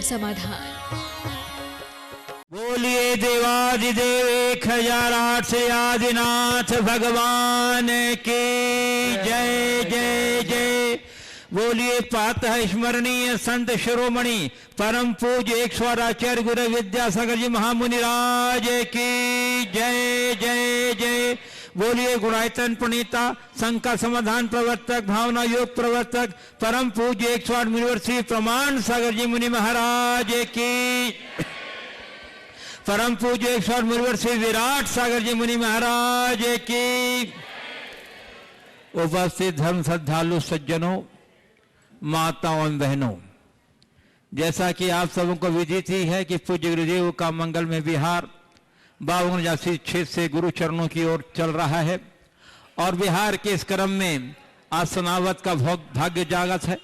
समाधान। बोलिए देवादिदेव 1008 से आदिनाथ भगवान की जय जय जय। बोलिए प्रातः स्मरणीय संत शिरोमणि परम पूज्य 108 आचार्य गुरु विद्यासागर जी महामुनिराज की जय जय जय। बोलिए गुणायतन प्रणीता संघ का समाधान प्रवर्तक भावना योग प्रवर्तक परम पूज्य 108 यूनिवर्सिटी प्रमाण सागर जी मुनि महाराज की, परम पूज्य 108 यूनिवर्सिटी विराट सागर जी मुनि महाराज की। उपस्थित धर्म श्रद्धालु सज्जनों, माताओं एवं बहनों, जैसा कि आप सबों को विदित ही है कि पूज्य गुरुदेव का मंगल में विहार 52 क्षेत्र से गुरु चरणों की ओर चल रहा है और बिहार के इस क्रम में आज सोनावत का भाग्य जागत है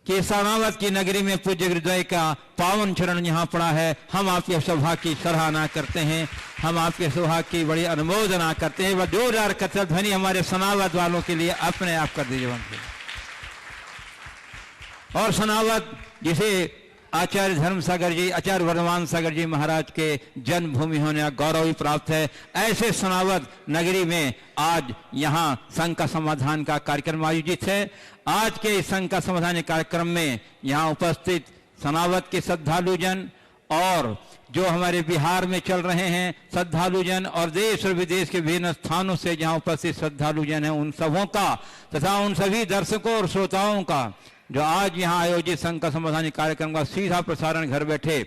कि सोनावत की नगरी में पूज्य गुरुदेव का पावन चरण यहाँ पड़ा है। हम आपके सौभाग्य की सराहना करते हैं, हम आपके सौभाग्य की बड़ी अनुमोदना करते हैं। वह 2000 कथल ध्वनि हमारे सोनावत वालों के लिए अपने आप कर दीजिए। और सोनावत जिसे आचार्य धर्म सागर जी आचार्य वर्धमान सागर जी महाराज के जन्मभूमि होने का गौरव भी प्राप्त है, ऐसे सोनावत नगरी में आज यहाँ संघ का समाधान का कार्यक्रम आयोजित है। आज के संघ का समाधान कार्यक्रम में यहाँ उपस्थित सोनावत के श्रद्धालुजन और जो हमारे बिहार में चल रहे हैं श्रद्धालुजन और देश और विदेश के विभिन्न स्थानों से जहाँ उपस्थित श्रद्धालुजन हैं, उन सबों का तथा उन सभी दर्शकों और श्रोताओं का जो आज यहाँ आयोजित संघ का समाधान कार्यक्रम का सीधा प्रसारण घर बैठे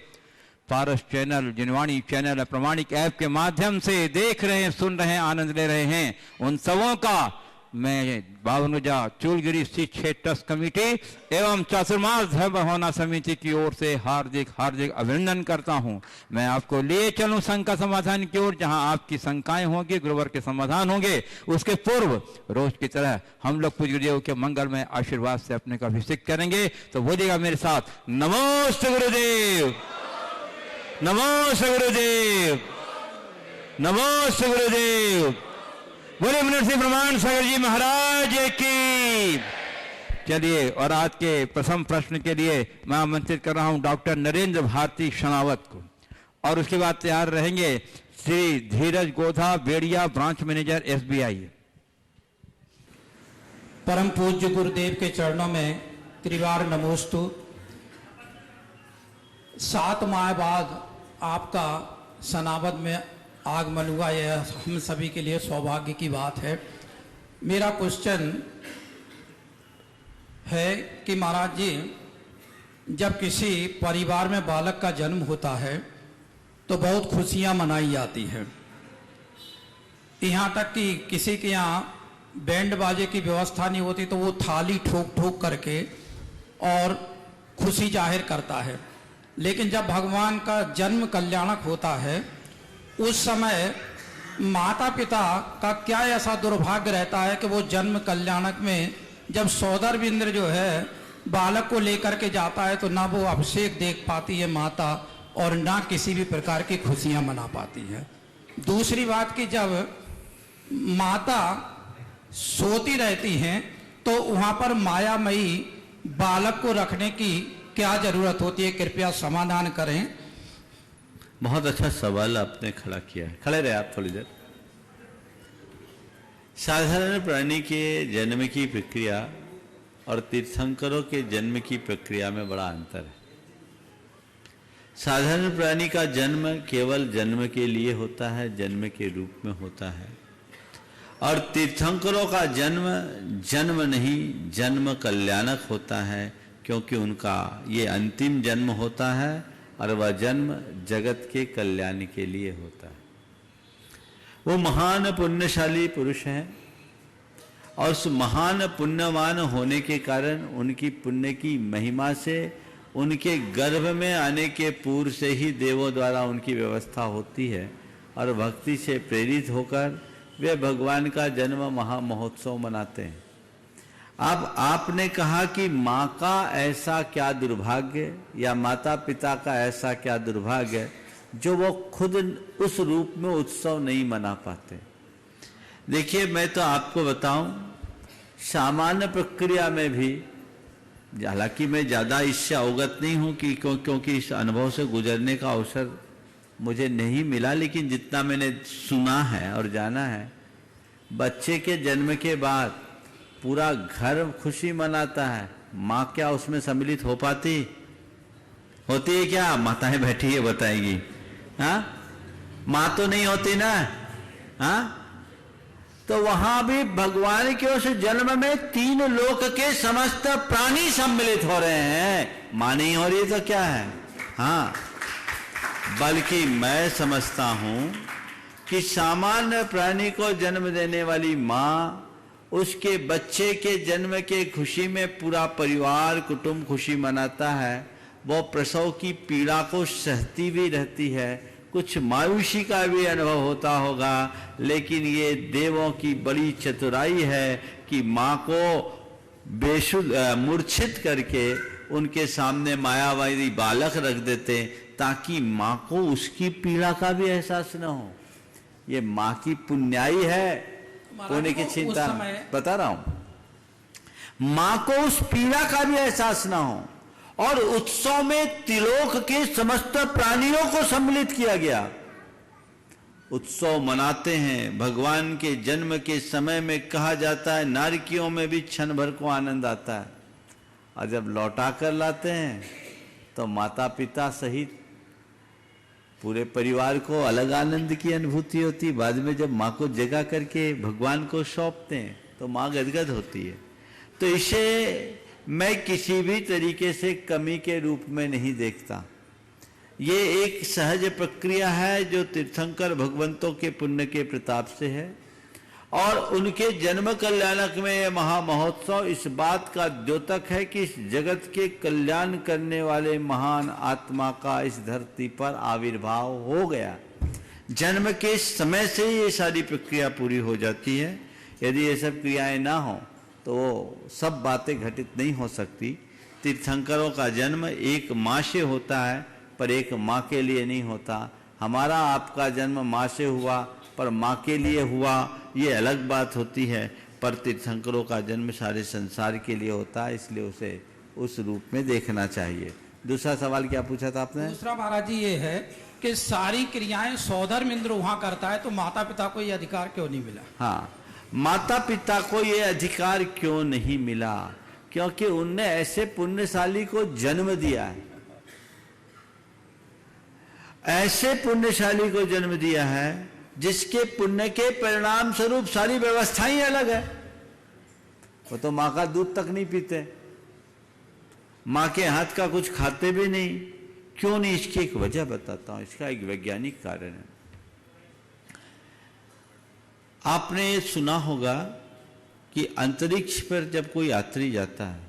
पारस चैनल, जिनवाणी चैनल, प्रमाणिक ऐप के माध्यम से देख रहे हैं, सुन रहे हैं, आनंद ले रहे हैं, उन सबों का मैं 52 चूलगिरी स्थित क्षेत्र ट्रस्ट कमेटी एवं चातुर्मास धर्म भावना समिति की ओर से हार्दिक हार्दिक अभिनंदन करता हूं। मैं आपको ले चलूं संघ का समाधान की ओर, जहां आपकी शंकाएं होंगी, गुरुवर के समाधान होंगे। उसके पूर्व रोज की तरह हम लोग पूज्य गुरुदेव के मंगल में आशीर्वाद से अपने का अभिषेक करेंगे। तो बोलिएगा मेरे साथ, नमोस्तु गुरुदेव, नमोस्तु गुरुदेव, नमोस्तु गुरुदेव। बोले मुनि प्रमाण सागर जी महाराज की। चलिए, और आज के प्रथम प्रश्न के लिए मैं आमंत्रित कर रहा हूं डॉक्टर नरेंद्र भारती शनावत को, और उसके बाद तैयार रहेंगे श्री धीरज गोधा बेड़िया ब्रांच मैनेजर SBI। परम पूज्य गुरुदेव के चरणों में त्रिवार नमोस्तु। 7 माह बाद आपका सनावद में आगमन हुआ, यह हम सभी के लिए सौभाग्य की बात है। मेरा क्वेश्चन है कि महाराज जी, जब किसी परिवार में बालक का जन्म होता है तो बहुत खुशियां मनाई जाती है। यहाँ तक कि किसी के यहाँ बैंड बाजे की व्यवस्था नहीं होती तो वो थाली ठोक ठोक करके और खुशी जाहिर करता है। लेकिन जब भगवान का जन्म कल्याणक होता है उस समय माता पिता का क्या ऐसा दुर्भाग्य रहता है कि वो जन्म कल्याणक में जब सौदरबिंद्र जो है बालक को लेकर के जाता है तो ना वो अभिषेक देख पाती है माता और ना किसी भी प्रकार की खुशियां मना पाती है। दूसरी बात कि जब माता सोती रहती हैं तो वहाँ पर मायामयी बालक को रखने की क्या जरूरत होती है, कृपया समाधान करें। बहुत अच्छा सवाल आपने खड़ा किया है, खड़े रहे आप थोड़ी देर। साधारण प्राणी के जन्म की प्रक्रिया और तीर्थंकरों के जन्म की प्रक्रिया में बड़ा अंतर है। साधारण प्राणी का जन्म केवल जन्म के लिए होता है, जन्म के रूप में होता है, और तीर्थंकरों का जन्म जन्म नहीं जन्म कल्याणक होता है, क्योंकि उनका ये अंतिम जन्म होता है और वह जन्म जगत के कल्याण के लिए होता है। वो महान पुण्यशाली पुरुष हैं और उस महान पुण्यवान होने के कारण उनकी पुण्य की महिमा से उनके गर्भ में आने के पूर्व से ही देवों द्वारा उनकी व्यवस्था होती है और भक्ति से प्रेरित होकर वे भगवान का जन्म महामहोत्सव मनाते हैं। अब आपने कहा कि माँ का ऐसा क्या दुर्भाग्य या माता पिता का ऐसा क्या दुर्भाग्य जो वो खुद उस रूप में उत्सव नहीं मना पाते। देखिए, मैं तो आपको बताऊं, सामान्य प्रक्रिया में भी हालांकि मैं ज़्यादा इससे अवगत नहीं हूँ कि क्योंकि इस अनुभव से गुजरने का अवसर मुझे नहीं मिला, लेकिन जितना मैंने सुना है और जाना है, बच्चे के जन्म के बाद पूरा घर खुशी मनाता है, माँ क्या उसमें सम्मिलित हो पाती होती है क्या? माताएं बैठी है बताएगी, हाँ माँ तो नहीं होती ना, हाँ। तो वहां भी भगवान के उस जन्म में 3 लोक के समस्त प्राणी सम्मिलित हो रहे हैं, माँ नहीं हो रही तो क्या है? हाँ, बल्कि मैं समझता हूं कि सामान्य प्राणी को जन्म देने वाली माँ उसके बच्चे के जन्म के खुशी में पूरा परिवार कुटुंब खुशी मनाता है, वो प्रसव की पीड़ा को सहती भी रहती है, कुछ मायूसी का भी अनुभव होता होगा, लेकिन ये देवों की बड़ी चतुराई है कि माँ को बेशुद्ध मूर्छित करके उनके सामने मायावादी बालक रख देते ताकि माँ को उसकी पीड़ा का भी एहसास न हो। ये माँ की पुण्याई है, पुण्य की चिंता बता रहा हूं। माँ को उस पीड़ा का भी एहसास ना हो, और उत्सव में त्रिलोक के समस्त प्राणियों को सम्मिलित किया गया। उत्सव मनाते हैं, भगवान के जन्म के समय में कहा जाता है नारकियों में भी क्षण भर को आनंद आता है, और जब लौटा कर लाते हैं तो माता पिता सहित पूरे परिवार को अलग आनंद की अनुभूति होती। बाद में जब माँ को जगा करके भगवान को सौंपते हैं तो माँ गदगद होती है। तो इसे मैं किसी भी तरीके से कमी के रूप में नहीं देखता। ये एक सहज प्रक्रिया है जो तीर्थंकर भगवंतों के पुण्य के प्रताप से है, और उनके जन्म कल्याणक में यह महामहोत्सव इस बात का द्योतक है कि इस जगत के कल्याण करने वाले महान आत्मा का इस धरती पर आविर्भाव हो गया। जन्म के समय से ये सारी प्रक्रिया पूरी हो जाती है। यदि ये सब क्रियाएं ना हो तो वो सब बातें घटित नहीं हो सकती। तीर्थंकरों का जन्म एक माँ से होता है, पर एक माँ के लिए नहीं होता। हमारा आपका जन्म माँ से हुआ पर माँ के लिए हुआ, ये अलग बात होती है, पर तीर्थंकरों का जन्म सारे संसार के लिए होता है, इसलिए उसे उस रूप में देखना चाहिए। दूसरा सवाल क्या पूछा था आपने? दूसरा महाराज जी ये है कि सारी क्रियाएं सौधर्म इंद्र वहां करता है, तो माता पिता को ये अधिकार क्यों नहीं मिला? हाँ, माता पिता को ये अधिकार क्यों नहीं मिला? क्योंकि उनने ऐसे पुण्यशाली को जन्म दिया है, ऐसे पुण्यशाली को जन्म दिया है जिसके पुण्य के परिणाम स्वरूप सारी व्यवस्थाएं अलग है। वो तो माँ का दूध तक नहीं पीते, माँ के हाथ का कुछ खाते भी नहीं। क्यों नहीं? इसकी एक वजह बताता हूं, इसका एक वैज्ञानिक कारण है। आपने सुना होगा कि अंतरिक्ष पर जब कोई यात्री जाता है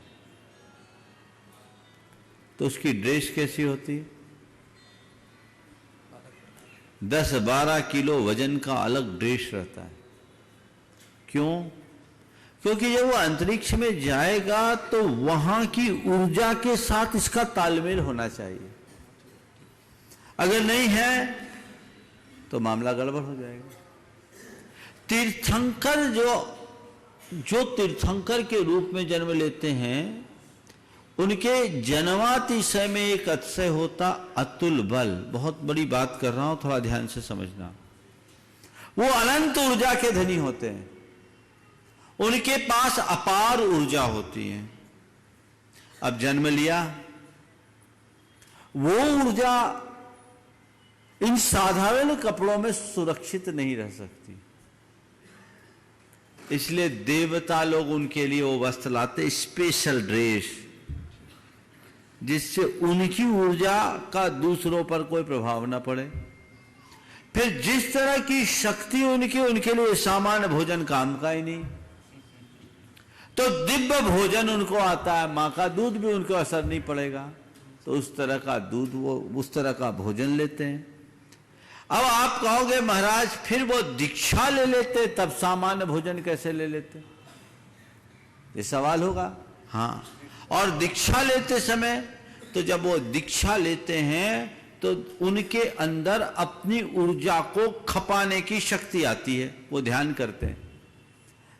तो उसकी ड्रेस कैसी होती है? 10-12 किलो वजन का अलग ड्रेस रहता है। क्यों? क्योंकि जब वो अंतरिक्ष में जाएगा तो वहां की ऊर्जा के साथ इसका तालमेल होना चाहिए। अगर नहीं है तो मामला गड़बड़ हो जाएगा। तीर्थंकर जो तीर्थंकर के रूप में जन्म लेते हैं, उनके जन्मातिशय में एक अतिशय होता अतुल बल। बहुत बड़ी बात कर रहा हूं, थोड़ा ध्यान से समझना। वो अनंत ऊर्जा के धनी होते हैं, उनके पास अपार ऊर्जा होती है। अब जन्म लिया, वो ऊर्जा इन साधारण कपड़ों में सुरक्षित नहीं रह सकती, इसलिए देवता लोग उनके लिए वो वस्त्र लाते, स्पेशल ड्रेस, जिससे उनकी ऊर्जा का दूसरों पर कोई प्रभाव न पड़े। फिर जिस तरह की शक्ति उनके लिए सामान्य भोजन काम का ही नहीं, तो दिव्य भोजन उनको आता है, माँ का दूध भी उनको असर नहीं पड़ेगा, तो उस तरह का दूध, वो उस तरह का भोजन लेते हैं। अब आप कहोगे महाराज फिर वो दीक्षा ले लेते तब सामान्य भोजन कैसे ले लेते? ये सवाल होगा। हाँ, और दीक्षा लेते समय तो जब वो दीक्षा लेते हैं तो उनके अंदर अपनी ऊर्जा को खपाने की शक्ति आती है। वो ध्यान करते हैं,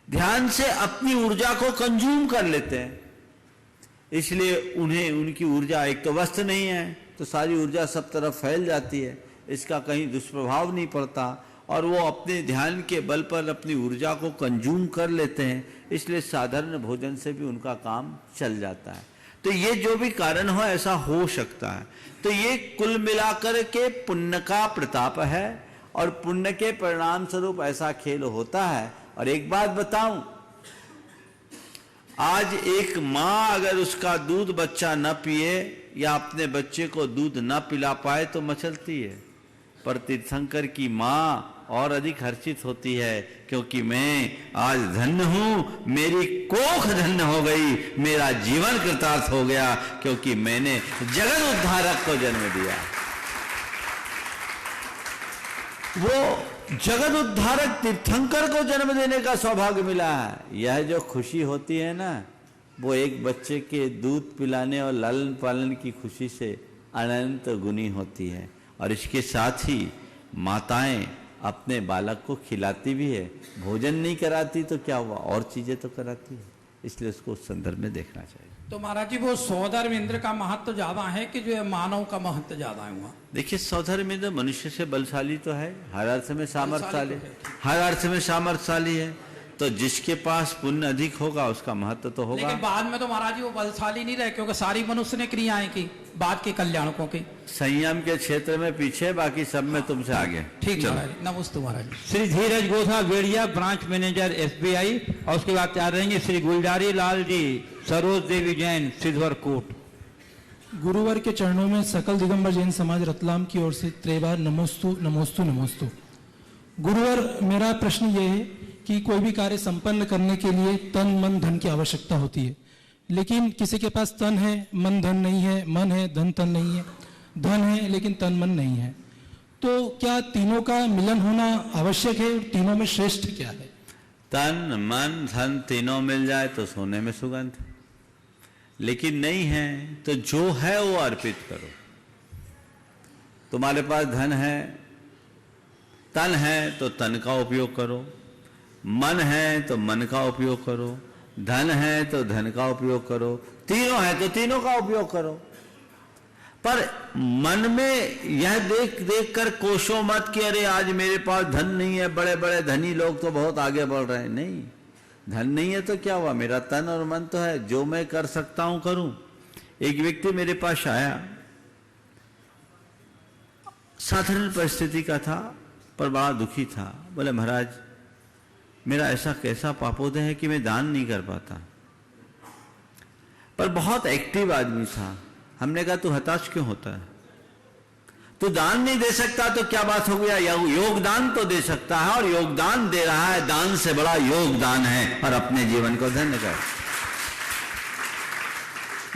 ध्यान से अपनी ऊर्जा को कंज्यूम कर लेते हैं। इसलिए उन्हें उनकी ऊर्जा, एक तो वस्त्र नहीं है तो सारी ऊर्जा सब तरफ फैल जाती है, इसका कहीं दुष्प्रभाव नहीं पड़ता और वो अपने ध्यान के बल पर अपनी ऊर्जा को कंज्यूम कर लेते हैं, इसलिए साधारण भोजन से भी उनका काम चल जाता है। तो ये जो भी कारण हो ऐसा हो सकता है। तो ये कुल मिलाकर के पुण्य का प्रताप है और पुण्य के परिणाम स्वरूप ऐसा खेल होता है। और एक बात बताऊं, आज एक माँ अगर उसका दूध बच्चा न पिए या अपने बच्चे को दूध न पिला पाए तो मचलती है, पर तीर्थंकर की माँ और अधिक हर्षित होती है, क्योंकि मैं आज धन्य हूं, मेरी कोख धन्य हो गई, मेरा जीवन कृतार्थ हो गया, क्योंकि मैंने जगत उद्धारक को जन्म दिया। वो जगत उद्धारक तीर्थंकर को जन्म देने का सौभाग्य मिला है। यह जो खुशी होती है ना, वो एक बच्चे के दूध पिलाने और लालन पालन की खुशी से अनंत गुनी होती है। और इसके साथ ही माताएं अपने बालक को खिलाती भी है, भोजन नहीं कराती तो क्या हुआ, और चीजें तो कराती है, इसलिए उसको उस संदर्भ में देखना चाहिए। तो महाराज जी वो सौधर्म इंद्र का महत्व ज्यादा है कि जो है मानव का महत्व ज्यादा है वहाँ? देखिए, सौधर्म इंद्र मनुष्य से बलशाली तो है, हर अर्थ में सामर्थ्यशाली, बलशाली तो है। हर अर्थ में सामर्थ्यशाली है, तो जिसके पास पुण्य अधिक होगा उसका महत्व तो होगा। लेकिन बाद में तो महाराज जी वो बलशाली नहीं रहे, क्योंकि सारी मनुष्य ने क्रियाएं की बाद के कल्याणकों की। संयम के क्षेत्र में पीछे, बाकी सब में तुमसे आगे। ठीक महाराज, नमस्ते महाराज। श्री धीरज गोथा बेड़िया, ब्रांच मैनेजर SBI। और उसके बाद तैयार रहेंगे श्री गुलजारी लाल जी, सरोज देवी जैन, सिद्धवरकोट। गुरुवर के चरणों में सकल दिगंबर जैन समाज रतलाम की ओर से त्रेबार नमोस्तु नमोस्तु नमोस्तु। गुरुवर, मेरा प्रश्न ये है कि कोई भी कार्य संपन्न करने के लिए तन मन धन की आवश्यकता होती है, लेकिन किसी के पास तन है मन धन नहीं है, मन है धन तन नहीं है, धन है लेकिन तन मन नहीं है, तो क्या तीनों का मिलन होना आवश्यक है और तीनों में श्रेष्ठ क्या है? तन मन धन तीनों मिल जाए तो सोने में सुगंध, लेकिन नहीं है तो जो है वो अर्पित करो। तुम्हारे पास धन है, तन है तो तन का उपयोग करो, मन है तो मन का उपयोग करो, धन है तो धन का उपयोग करो, तीनों है तो तीनों का उपयोग करो। पर मन में यह देख देख कर कोसो मत कि अरे आज मेरे पास धन नहीं है, बड़े बड़े धनी लोग तो बहुत आगे बढ़ रहे हैं। नहीं, धन नहीं है तो क्या हुआ, मेरा तन और मन तो है, जो मैं कर सकता हूं करूं। एक व्यक्ति मेरे पास आया, साधारण परिस्थिति का था पर बड़ा दुखी था। बोले महाराज, मेरा ऐसा कैसा पापोदय है कि मैं दान नहीं कर पाता। पर बहुत एक्टिव आदमी था। हमने कहा तू हताश क्यों होता है, तू दान नहीं दे सकता तो क्या बात हो गया, योगदान तो दे सकता है, और योगदान दे रहा है, दान से बड़ा योगदान है। और अपने जीवन को धन्य कर।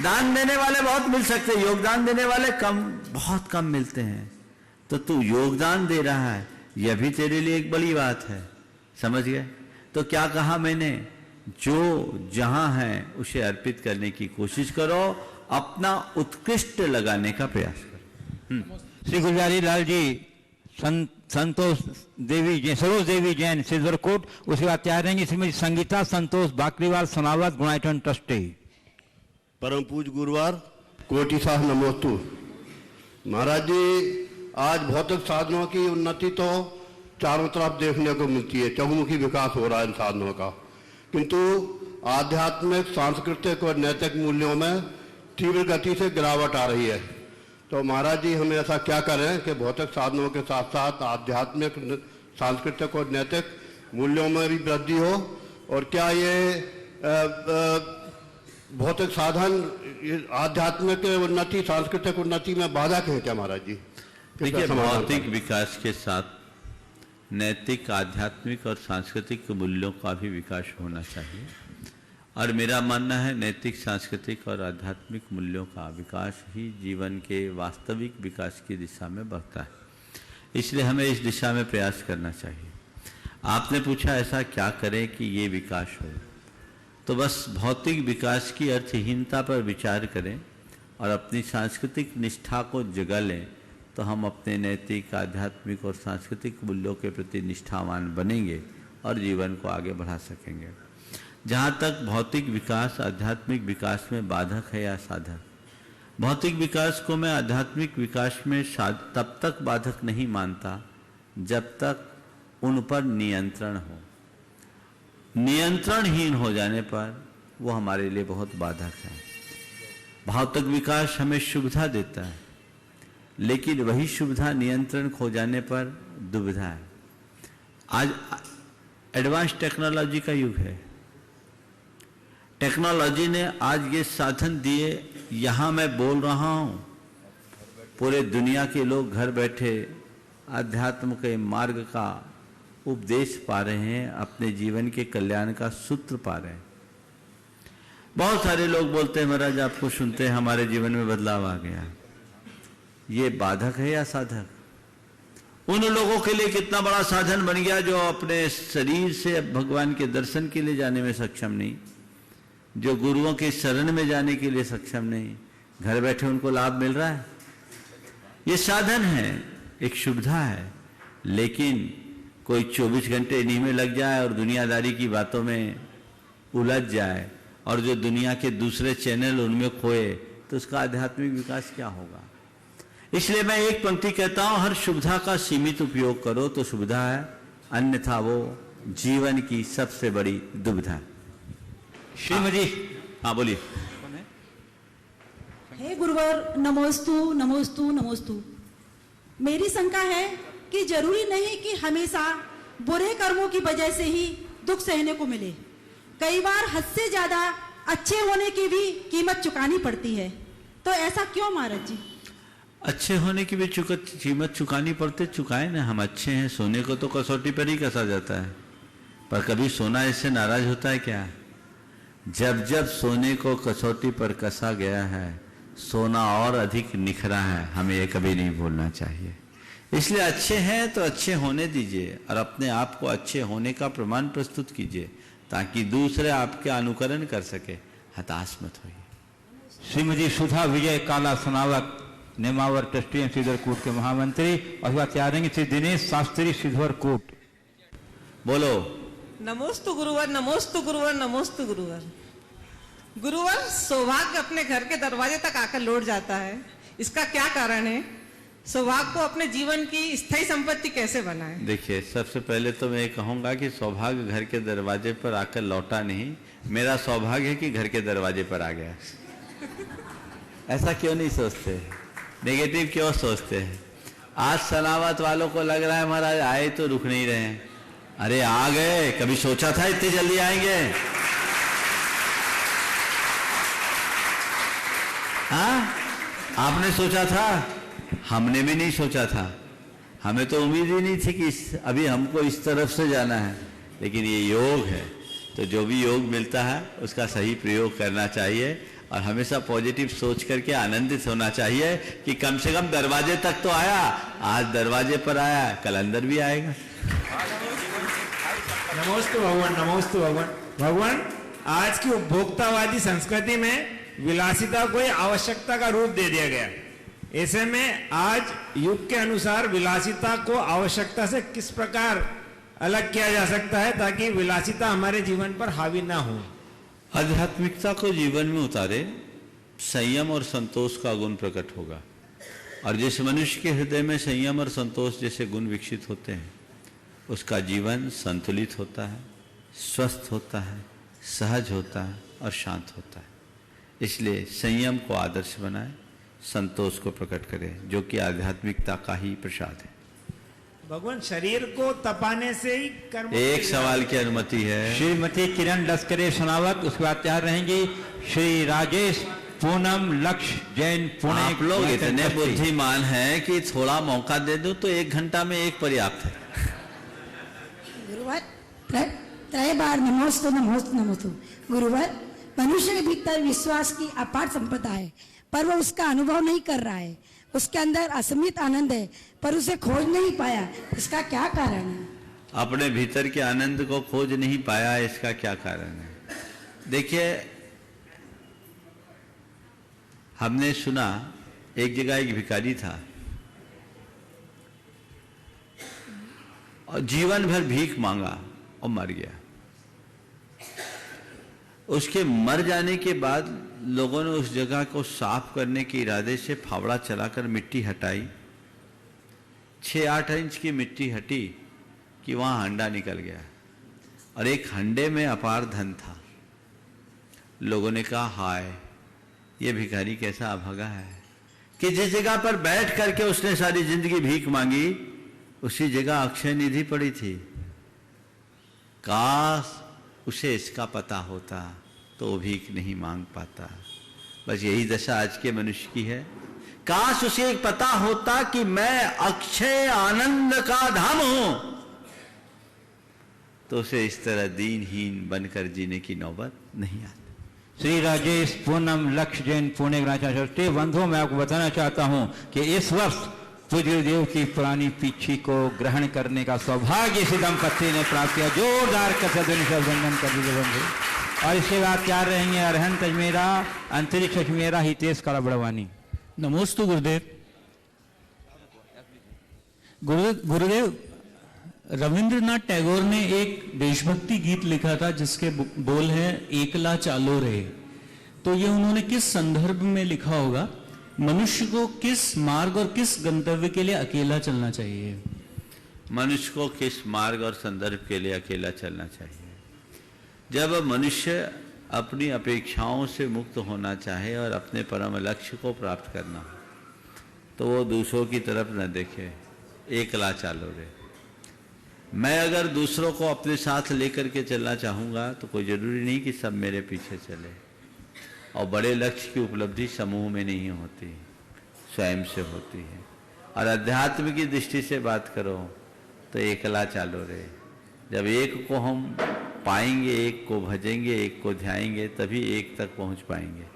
दान देने वाले बहुत मिल सकते, योगदान देने वाले कम, बहुत कम मिलते हैं। तो तू योगदान दे रहा है, यह भी तेरे लिए एक बड़ी बात है। समझ गए? तो क्या कहा मैंने, जो जहां है उसे अर्पित करने की कोशिश करो, अपना उत्कृष्ट लगाने का प्रयास करो। श्री गुलजारी लाल जी, संतोष देवी जैन, सरोज देवी जैन, सिद्धवरकोट। उसके बाद तैयार रहेंगे श्रीमती संगीता संतोष बाकरीवाल, सोनावत, गुणाइटन ट्रस्टी। परम पूज गुरुवार, कोटि साह नमोस्तु। महाराज जी, आज भौतिक साधनों की उन्नति तो चारों तरफ देखने को मिलती है, चहुमुखी विकास हो रहा है इन साधनों का, किंतु आध्यात्मिक, सांस्कृतिक और नैतिक मूल्यों में तीव्र गति से गिरावट आ रही है। तो महाराज जी, हमें ऐसा क्या करें कि भौतिक साधनों के साथ साथ आध्यात्मिक, सांस्कृतिक और नैतिक मूल्यों में भी वृद्धि हो? और क्या ये भौतिक साधन आध्यात्मिक उन्नति, सांस्कृतिक उन्नति में बाधक है क्या महाराज जी? देखिए, भौतिक विकास के साथ नैतिक, आध्यात्मिक और सांस्कृतिक मूल्यों का भी विकास होना चाहिए। और मेरा मानना है नैतिक, सांस्कृतिक और आध्यात्मिक मूल्यों का विकास ही जीवन के वास्तविक विकास की दिशा में बढ़ता है। इसलिए हमें इस दिशा में प्रयास करना चाहिए। आपने पूछा ऐसा क्या करें कि ये विकास हो, तो बस भौतिक विकास की अर्थहीनता पर विचार करें और अपनी सांस्कृतिक निष्ठा को जगा लें, तो हम अपने नैतिक, आध्यात्मिक और सांस्कृतिक मूल्यों के प्रति निष्ठावान बनेंगे और जीवन को आगे बढ़ा सकेंगे। जहाँ तक भौतिक विकास आध्यात्मिक विकास में बाधक है या साधक, भौतिक विकास को मैं आध्यात्मिक विकास में तब तक बाधक नहीं मानता जब तक उन पर नियंत्रण हो। नियंत्रणहीन हो जाने पर वो हमारे लिए बहुत बाधक है। भौतिक विकास हमें सुविधा देता है, लेकिन वही सुविधा नियंत्रण खो जाने पर दुविधा है। आज एडवांस टेक्नोलॉजी का युग है। टेक्नोलॉजी ने आज ये साधन दिए, यहाँ मैं बोल रहा हूँ, पूरे दुनिया के लोग घर बैठे अध्यात्म के मार्ग का उपदेश पा रहे हैं, अपने जीवन के कल्याण का सूत्र पा रहे हैं। बहुत सारे लोग बोलते हैं महाराज आपको सुनते हैं हमारे जीवन में बदलाव आ गया। ये बाधक है या साधक? उन लोगों के लिए कितना बड़ा साधन बन गया जो अपने शरीर से भगवान के दर्शन के लिए जाने में सक्षम नहीं, जो गुरुओं के शरण में जाने के लिए सक्षम नहीं, घर बैठे उनको लाभ मिल रहा है। ये साधन है, एक सुविधा है, लेकिन कोई 24 घंटे इन्हीं में लग जाए और दुनियादारी की बातों में उलझ जाए और जो दुनिया के दूसरे चैनल उनमें खोए, तो उसका आध्यात्मिक विकास क्या होगा? इसलिए मैं एक पंक्ति कहता हूं, हर सुविधा का सीमित उपयोग करो तो सुविधा है, अन्यथा वो जीवन की सबसे बड़ी दुविधा है। श्रीमती, हाँ बोलिए। हे गुरुवर, नमोस्तु नमोस्तु नमोस्तु। मेरी शंका है कि जरूरी नहीं कि हमेशा बुरे कर्मों की वजह से ही दुख सहने को मिले। कई बार हद से ज्यादा अच्छे होने की भी कीमत चुकानी पड़ती है, तो ऐसा क्यों महाराज जी? अच्छे होने की भी कीमत चुकानी पड़ती, चुकाए ना। हम अच्छे हैं, सोने को तो कसौटी पर ही कसा जाता है, पर कभी सोना इससे नाराज होता है क्या? जब जब सोने को कसौटी पर कसा गया है, सोना और अधिक निखरा है। हमें ये कभी नहीं भूलना चाहिए। इसलिए अच्छे हैं तो अच्छे होने दीजिए और अपने आप को अच्छे होने का प्रमाण प्रस्तुत कीजिए, ताकि दूसरे आपके अनुकरण कर सके। हताश मत होइए। श्रीमती सुधा विजय काला सनावत, नेमावर ट्रस्टी एवं सिद्धरकूट के महामंत्री, और तैयार रहेंगे श्री दिनेश शास्त्री सिद्धरकूट। बोलो। नमोस्तु गुरुवर, नमोस्तु गुरुवर, नमोस्तु गुरुवर। गुरुवर, सौभाग्य अपने घर के दरवाजे तक आकर लौट जाता है, इसका क्या कारण है? सौभाग्य को अपने जीवन की स्थायी संपत्ति कैसे बनाएं? देखिए, सबसे पहले तो मैं कहूंगा कि सौभाग्य घर के दरवाजे पर आकर लौटा नहीं, मेरा सौभाग्य है कि घर के दरवाजे पर आ गया। ऐसा क्यों नहीं सोचते? नेगेटिव क्यों सोचते हैं? आज सनावत वालों को लग रहा है महाराज आए तो रुक नहीं रहे हैं। अरे आ गए, कभी सोचा था इतनी जल्दी आएंगे? हाँ, आपने सोचा था? हमने भी नहीं सोचा था। हमें तो उम्मीद ही नहीं थी कि अभी हमको इस तरफ से जाना है, लेकिन ये योग है, तो जो भी योग मिलता है उसका सही प्रयोग करना चाहिए और हमेशा पॉजिटिव सोच करके आनंदित होना चाहिए कि कम से कम दरवाजे तक तो आया। आज दरवाजे पर आया, कल अंदर भी आएगा। नमोस्तु भगवान, नमोस्तु भगवान। भगवान, आज की उपभोक्तावादी संस्कृति में विलासिता को आवश्यकता का रूप दे दिया गया। ऐसे में आज युग के अनुसार विलासिता को आवश्यकता से किस प्रकार अलग किया जा सकता है ताकि विलासिता हमारे जीवन पर हावी ना हो? आध्यात्मिकता को जीवन में उतारे, संयम और संतोष का गुण प्रकट होगा। और जिस मनुष्य के हृदय में संयम और संतोष जैसे गुण विकसित होते हैं, उसका जीवन संतुलित होता है, स्वस्थ होता है, सहज होता है और शांत होता है। इसलिए संयम को आदर्श बनाए, संतोष को प्रकट करें, जो कि आध्यात्मिकता का ही प्रसाद है। भगवान, शरीर को तपाने से ही कर्म। एक सवाल की अनुमति है। श्रीमती किरण लश्करे सनावत, उसके बाद तैयार रहेंगी श्री राजेश पूनम लक्ष्य जैन पुणे। आप लोग इतने बुद्धिमान हैं कि थोड़ा मौका दे दो तो 1 घंटा में एक पर्याप्त है। गुरुवर, त्रय बार नमोस्तु नमोस्तु नमोस्तु। गुरुवर, मनुष्य के भीतर विश्वास की अपार संपदा है, पर वह उसका अनुभव नहीं कर रहा है। उसके अंदर असीमित आनंद है, पर उसे खोज नहीं पाया। इसका क्या कारण है? अपने भीतर के आनंद को खोज नहीं पाया, इसका क्या कारण है? देखिए, हमने सुना एक जगह एक भिखारी था और जीवन भर भीख मांगा और मर गया। उसके मर जाने के बाद लोगों ने उस जगह को साफ करने के इरादे से फावड़ा चलाकर मिट्टी हटाई। 6-8 इंच की मिट्टी हटी कि वहां हंडा निकल गया और एक हंडे में अपार धन था। लोगों ने कहा हाय ये भिखारी कैसा अभागा है कि जिस जगह पर बैठ करके उसने सारी जिंदगी भीख मांगी उसी जगह अक्षय निधि पड़ी थी। काश उसे इसका पता होता तो वो भीख नहीं मांग पाता। बस यही दशा आज के मनुष्य की है। काश उसे एक पता होता कि मैं अक्षय आनंद का धाम हूं तो उसे इस तरह दीनहीन बनकर जीने की नौबत नहीं आती। श्री राजेश पूनम लक्ष्य जैन पुणे ग्राचार्य बंधुओं मैं आपको बताना चाहता हूं कि इस वर्ष पूज्य देव की पुरानी पीछी को ग्रहण करने का सौभाग्य इसी दंपत्ति ने प्राप्त किया। जोरदार कथन से अभिनंदन कर दीजिए बंधु। और इसके बाद क्या रहेंगे अरहंत अजमेरा, अंतरिक्ष अजमेरा, हितेश काला बड़वानी। नमोस्तु गुरुदेव। गुरुदेव रविंद्रनाथ टैगोर ने एक देशभक्ति गीत लिखा था जिसके बोल हैं एकला चालो रे। तो ये उन्होंने किस संदर्भ में लिखा होगा? मनुष्य को किस मार्ग और किस गंतव्य के लिए अकेला चलना चाहिए? मनुष्य को किस मार्ग और संदर्भ के लिए अकेला चलना चाहिए? जब मनुष्य अपनी अपेक्षाओं से मुक्त होना चाहे और अपने परम लक्ष्य को प्राप्त करना तो वो दूसरों की तरफ न देखे, एकला चालो रे। मैं अगर दूसरों को अपने साथ लेकर के चलना चाहूँगा तो कोई ज़रूरी नहीं कि सब मेरे पीछे चले। और बड़े लक्ष्य की उपलब्धि समूह में नहीं होती, स्वयं से होती है। और अध्यात्म की दृष्टि से बात करो तो एकला चालो रे। जब एक को हम पाएंगे, एक को भजेंगे, एक को ध्याएंगे तभी एक तक पहुंच पाएंगे।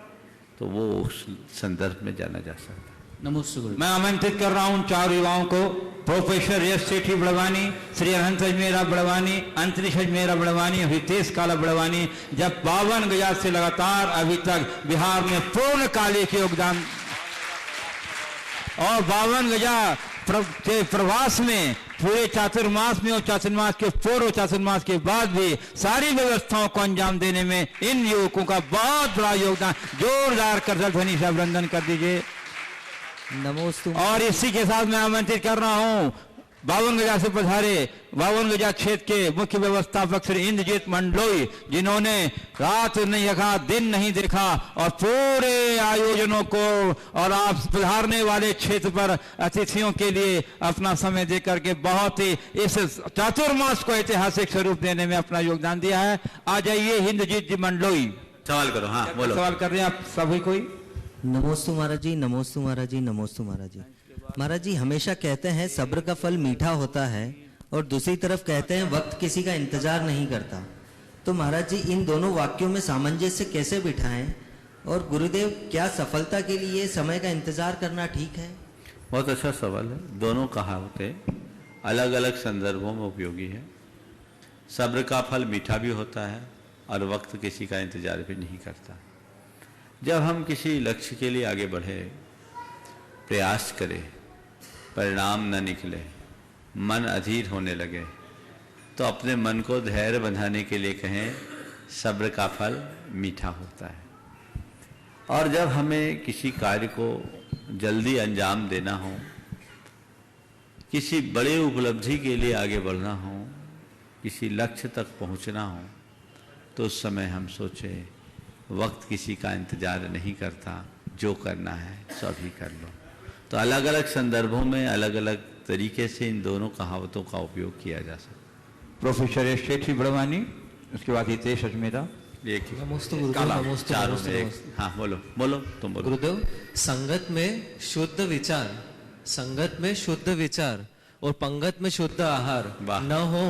तो वो उस संदर्भ में जाना जा सकता है। नमस्ते गुरु। मैं आमंत्रित कर रहा हूं 4 युवाओं को, प्रोफेसर यश सेठी बड़वानी, श्री अरहंत अजमेरा बड़वानी, अंतरिक्ष अजमेरा बड़वानी, हितेश काला बड़वानी। जब 52 गजा से लगातार अभी तक बिहार में पूर्ण काले के योगदान और 52 गजा के प्रवास में पूरे चातुर्मास में और चातुर्मास के पूर्व चातुर्मास के बाद भी सारी व्यवस्थाओं को अंजाम देने में इन युवकों का बहुत बड़ा योगदान। जोरदार करतल ध्वनि से अभिनंदन कर दीजिए। नमोस्तु। और इसी के साथ मैं आमंत्रित कर रहा हूं 52 गजा से पधारे 52 गजा क्षेत्र के मुख्य व्यवस्थापक श्री इंद्रजीत मंडलोई, जिन्होंने रात नहीं देखा, दिन नहीं देखा और पूरे आयोजनों को और आप पधारने वाले क्षेत्र पर अतिथियों के लिए अपना समय देकर के बहुत ही इस चातुर्मास को ऐतिहासिक स्वरूप देने में अपना योगदान दिया है। आ जाइए इंद्रजीत जी मंडलोई। सवाल करो। हाँ बोलो। सवाल कर रहे हैं आप सभी कोई। नमोस्तु महाराज जी, नमोस्तु महाराज जी, नमोस्तु महाराज जी। महाराज जी हमेशा कहते हैं सब्र का फल मीठा होता है और दूसरी तरफ कहते हैं वक्त किसी का इंतजार नहीं करता। तो महाराज जी इन दोनों वाक्यों में सामंजस्य कैसे बिठाएं? और गुरुदेव क्या सफलता के लिए समय का इंतजार करना ठीक है? बहुत अच्छा सवाल है। दोनों कहावतें अलग अलग संदर्भों में उपयोगी है। सब्र का फल मीठा भी होता है और वक्त किसी का इंतजार भी नहीं करता। जब हम किसी लक्ष्य के लिए आगे बढ़े, प्रयास करें, परिणाम न निकले, मन अधीर होने लगे तो अपने मन को धैर्य बंधाने के लिए कहें सब्र का फल मीठा होता है। और जब हमें किसी कार्य को जल्दी अंजाम देना हो, किसी बड़े उपलब्धि के लिए आगे बढ़ना हो, किसी लक्ष्य तक पहुंचना हो तो उस समय हम सोचें वक्त किसी का इंतजार नहीं करता, जो करना है सो अभी कर लो। तो अलग अलग संदर्भों में अलग अलग तरीके से इन दोनों कहावतों का उपयोग किया जा सकता है। प्रोफेसर यश सेठी बड़वानी, उसके बाद हितेश अजमेरा। नमोस्तु गुरुदेव। नमोस्तु। हाँ बोलो बोलो, तुम बोलो। गुरुदेव संगत में शुद्ध विचार, संगत में शुद्ध विचार और पंगत में शुद्ध आहार न हो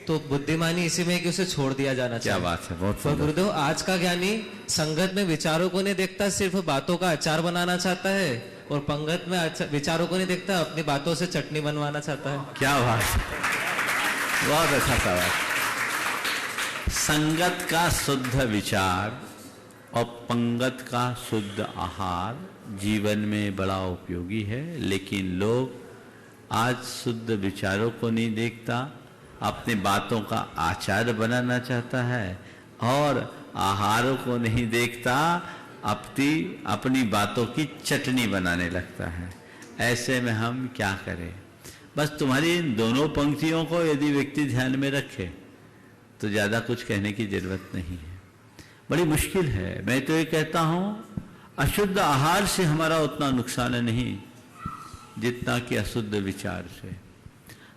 तो बुद्धिमानी इसी में कि उसे छोड़ दिया जाना चाहिए। क्या बात है, बहुत पर गुरुदेव आज का ज्ञानी संगत में विचारों को नहीं देखता, सिर्फ बातों का अचार बनाना चाहता है और पंगत में विचारों को नहीं देखता, अपनी बातों से चटनी बनवाना चाहता है। क्या बात, बहुत अच्छा सवाल। संगत का शुद्ध विचार और पंगत का शुद्ध आहार जीवन में बड़ा उपयोगी है, लेकिन लोग आज शुद्ध विचारों को नहीं देखता, अपनी बातों का आचार बनाना चाहता है और आहारों को नहीं देखता, अपनी बातों की चटनी बनाने लगता है। ऐसे में हम क्या करें? बस तुम्हारी इन दोनों पंक्तियों को यदि व्यक्ति ध्यान में रखे तो ज़्यादा कुछ कहने की जरूरत नहीं है। बड़ी मुश्किल है। मैं तो ये कहता हूँ अशुद्ध आहार से हमारा उतना नुकसान नहीं जितना कि अशुद्ध विचार से।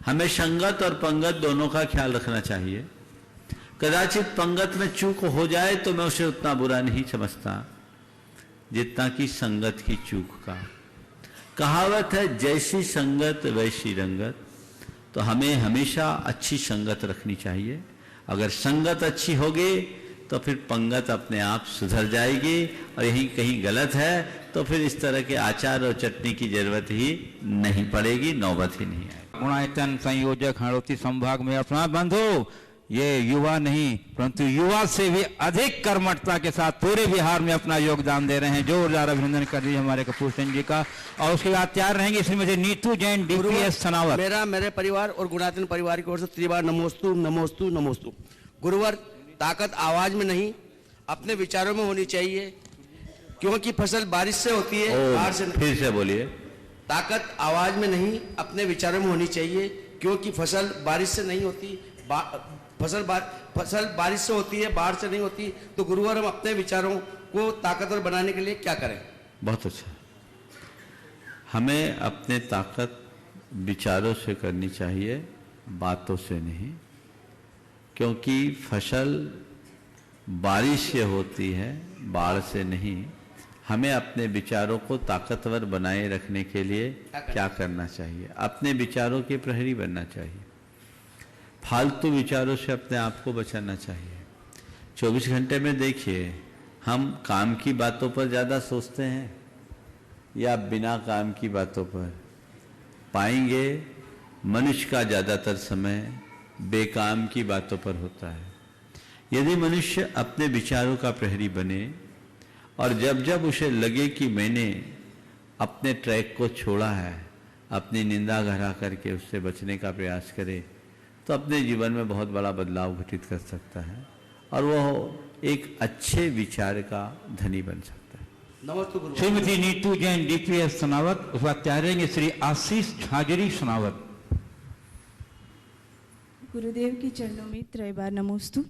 हमें संगत और पंगत दोनों का ख्याल रखना चाहिए। कदाचित पंगत में चूक हो जाए तो मैं उसे उतना बुरा नहीं समझता जितना कि संगत की चूक का। कहावत है जैसी संगत वैसी रंगत, तो हमें हमेशा अच्छी संगत रखनी चाहिए। अगर संगत अच्छी होगी तो फिर पंगत अपने आप सुधर जाएगी, और यही कहीं गलत है तो फिर इस तरह के आचार और चटनी की जरूरत ही नहीं पड़ेगी, नौबत ही नहीं आएगी। गुणायतन संयोजक हड़ौती संभाग में अपना बंधु, ये युवा नहीं परंतु युवा से भी अधिक कर्मठता के साथ पूरे बिहार में अपना योगदान दे रहे हैं। जोरदार अभिनंदन कर दीजिए हमारे कपूर सिंह जी का। और उसके बाद तैयार रहेंगे श्रीमती नीतू जैन, DPS सनावत। मेरे परिवार और गुणायतन परिवार की ओर से त्रिबार नमोस्तु नमोस्तु नमोस्तु। गुरुवर, ताकत आवाज में नहीं अपने विचारों में होनी चाहिए, क्योंकि फसल बारिश से होती है, बाढ़ से। फिर से बोलिए। ताकत आवाज में नहीं अपने विचारों में होनी चाहिए, क्योंकि फसल बारिश से नहीं होती, फसल बारिश से होती है, बाढ़ से नहीं होती। तो गुरुवर, हम अपने विचारों को ताकतवर बनाने के लिए क्या करें? बहुत अच्छा। हमें अपने ताकत विचारों से करनी चाहिए, बातों से नहीं, क्योंकि फसल बारिश से होती है, बाढ़ से नहीं। हमें अपने विचारों को ताकतवर बनाए रखने के लिए क्या करना चाहिए? अपने विचारों के प्रहरी बनना चाहिए। फालतू विचारों से अपने आप को बचाना चाहिए। 24 घंटे में देखिए, हम काम की बातों पर ज़्यादा सोचते हैं या बिना काम की बातों पर? पाएंगे मनुष्य का ज़्यादातर समय बेकाम की बातों पर होता है। यदि मनुष्य अपने विचारों का प्रहरी बने और जब जब उसे लगे कि मैंने अपने ट्रैक को छोड़ा है, अपनी निंदा गहरा करके उससे बचने का प्रयास करे, तो अपने जीवन में बहुत बड़ा बदलाव घटित कर सकता है और वो एक अच्छे विचार का धनी बन सकता है। श्रीमती नीतू जैन, DPS सनावत। उस बाद तैयार रहेंगे श्री आशीष झाजरी सनावत। गुरुदेव के चरणों में त्रैबार नमोस्तु।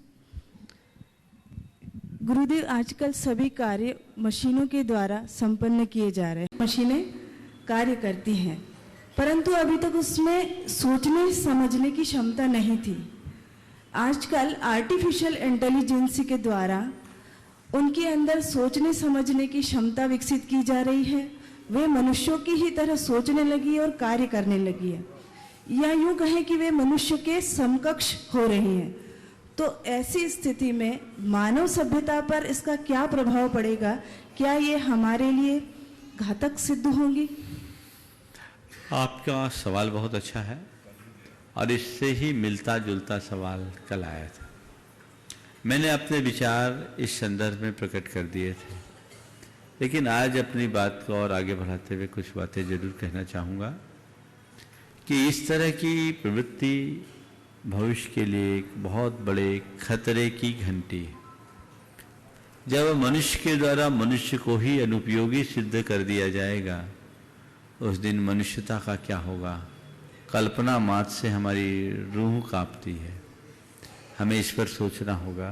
गुरुदेव, आजकल सभी कार्य मशीनों के द्वारा संपन्न किए जा रहे हैं। मशीनें कार्य करती हैं, परंतु अभी तक उसमें सोचने समझने की क्षमता नहीं थी। आजकल आर्टिफिशियल इंटेलिजेंस के द्वारा उनके अंदर सोचने समझने की क्षमता विकसित की जा रही है। वे मनुष्यों की ही तरह सोचने लगी और कार्य करने लगी है, या यूं कहें कि वे मनुष्य के समकक्ष हो रही हैं। तो ऐसी स्थिति में मानव सभ्यता पर इसका क्या प्रभाव पड़ेगा? क्या ये हमारे लिए घातक सिद्ध होंगी? आपका सवाल बहुत अच्छा है और इससे ही मिलता जुलता सवाल कल आया था। मैंने अपने विचार इस संदर्भ में प्रकट कर दिए थे, लेकिन आज अपनी बात को और आगे बढ़ाते हुए कुछ बातें जरूर कहना चाहूँगा कि इस तरह की प्रवृत्ति भविष्य के लिए एक बहुत बड़े खतरे की घंटी है। जब मनुष्य के द्वारा मनुष्य को ही अनुपयोगी सिद्ध कर दिया जाएगा, उस दिन मनुष्यता का क्या होगा? कल्पना मात्र से हमारी रूह कांपती है। हमें इस पर सोचना होगा।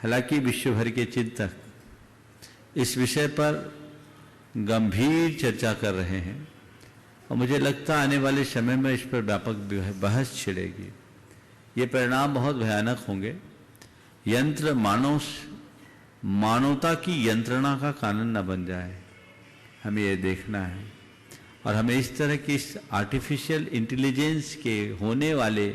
हालांकि विश्व भर के चिंतक इस विषय पर गंभीर चर्चा कर रहे हैं और मुझे लगता है आने वाले समय में इस पर व्यापक बहस छिड़ेगी। ये परिणाम बहुत भयानक होंगे। यंत्र मानवता की यंत्रणा का कानून न बन जाए, हमें ये देखना है। और हमें इस तरह की इस आर्टिफिशियल इंटेलिजेंस के होने वाले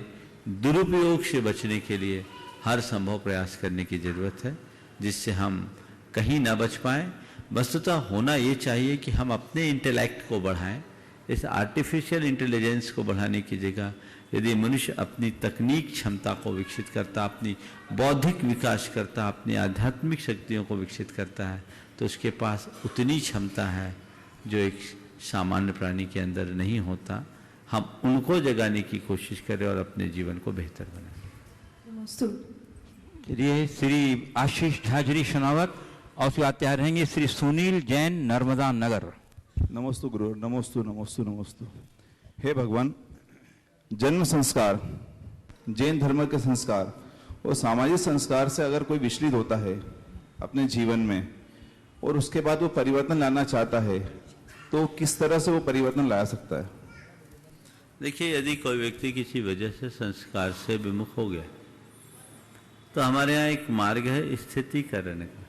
दुरुपयोग से बचने के लिए हर संभव प्रयास करने की ज़रूरत है, जिससे हम कहीं ना बच पाएँ। वस्तुतः होना ये चाहिए कि हम अपने इंटेलेक्ट को बढ़ाएं। इस आर्टिफिशियल इंटेलिजेंस को बढ़ाने की जगह यदि मनुष्य अपनी तकनीक क्षमता को विकसित करता, अपनी बौद्धिक विकास करता, अपनी आध्यात्मिक शक्तियों को विकसित करता है, तो उसके पास उतनी क्षमता है जो एक सामान्य प्राणी के अंदर नहीं होता। हम उनको जगाने की कोशिश करें और अपने जीवन को बेहतर बनाएं। ये श्री आशीष झाजरी शनावत और उसके बाद तैयार रहेंगे श्री सुनील जैन नर्मदा नगर। नमोस्तु गुरु, नमोस्तु नमोस्तु नमोस्तु। हे भगवान, जन्म संस्कार, जैन धर्म के संस्कार और सामाजिक संस्कार से अगर कोई विचलित होता है अपने जीवन में और उसके बाद वो परिवर्तन लाना चाहता है तो किस तरह से वो परिवर्तन ला सकता है? देखिए, यदि कोई व्यक्ति किसी वजह से संस्कार से विमुख हो गया तो हमारे यहाँ एक मार्ग है स्थितिकरण का।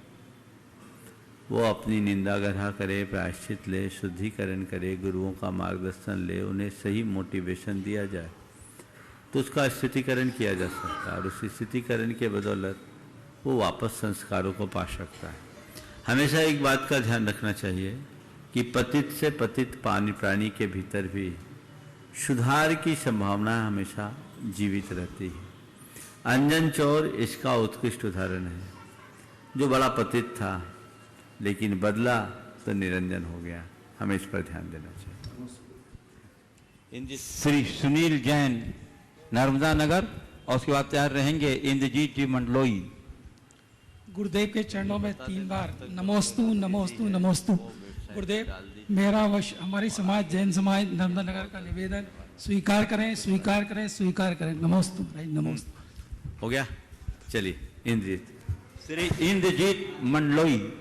वो अपनी निंदा ग्रह करे, प्रायश्चित ले, शुद्धिकरण करे, गुरुओं का मार्गदर्शन ले, उन्हें सही मोटिवेशन दिया जाए तो उसका स्थितिकरण किया जा सकता है और उस स्थितिकरण के बदौलत वो वापस संस्कारों को पा सकता है। हमेशा एक बात का ध्यान रखना चाहिए कि पतित से पतित प्राणी के भीतर भी सुधार की संभावना हमेशा जीवित रहती है। अंजन चौर इसका उत्कृष्ट उदाहरण है, जो बड़ा पतित था लेकिन बदला तो निरंजन हो गया। हमें इस पर ध्यान देना चाहिए। श्री सुनील जैन नर्मदा नगर और उसके बाद तैयार रहेंगे इंद्रजीत जी मंडलोई। गुरुदेव के चरणों में 3 बार नमोस्तु नमोस्तु नमोस्तु। गुरुदेव, मेरा वश हमारी समाज जैन समाज नर्मदा नगर का निवेदन स्वीकार करें, स्वीकार करें, स्वीकार करें। नमोस्तु भाई, नमोस्तु। हो गया, चलिए इंद्रजीत। श्री इंद्रजीत मंडलोई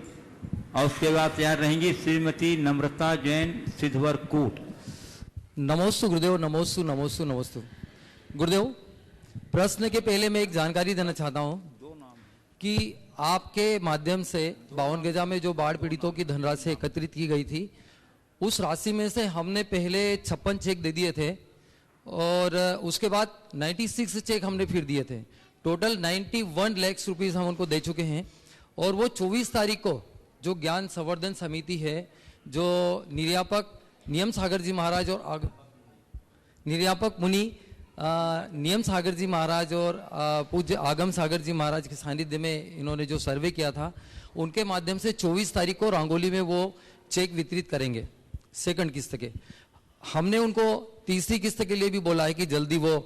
और उसके बाद तैयार रहेंगी श्रीमती नम्रता जैन सिद्धवर कोट। नमोस्तु गुरुदेव, नमोस्तु नमोस्तु नमोस्तु। गुरुदेव, प्रश्न के पहले मैं एक जानकारी देना चाहता हूं कि आपके माध्यम से 52 गजा में जो बाढ़ पीड़ितों की धनराशि एकत्रित की गई थी, उस राशि में से हमने पहले 56 चेक दे दिए थे और उसके बाद 96 चेक हमने फिर दिए थे। टोटल 91 लाख रुपीस हम उनको दे चुके हैं और वो 24 तारीख को जो ज्ञान संवर्धन समिति है, जो निर्यापक नियम सागर जी महाराज और निर्यापक मुनि नियम सागर जी महाराज और पूज्य आगम सागर जी महाराज के सानिध्य में इन्होंने जो सर्वे किया था, उनके माध्यम से 24 तारीख को रंगोली में वो चेक वितरित करेंगे सेकंड किस्त के। हमने उनको तीसरी किस्त के लिए भी बोला है कि जल्दी वो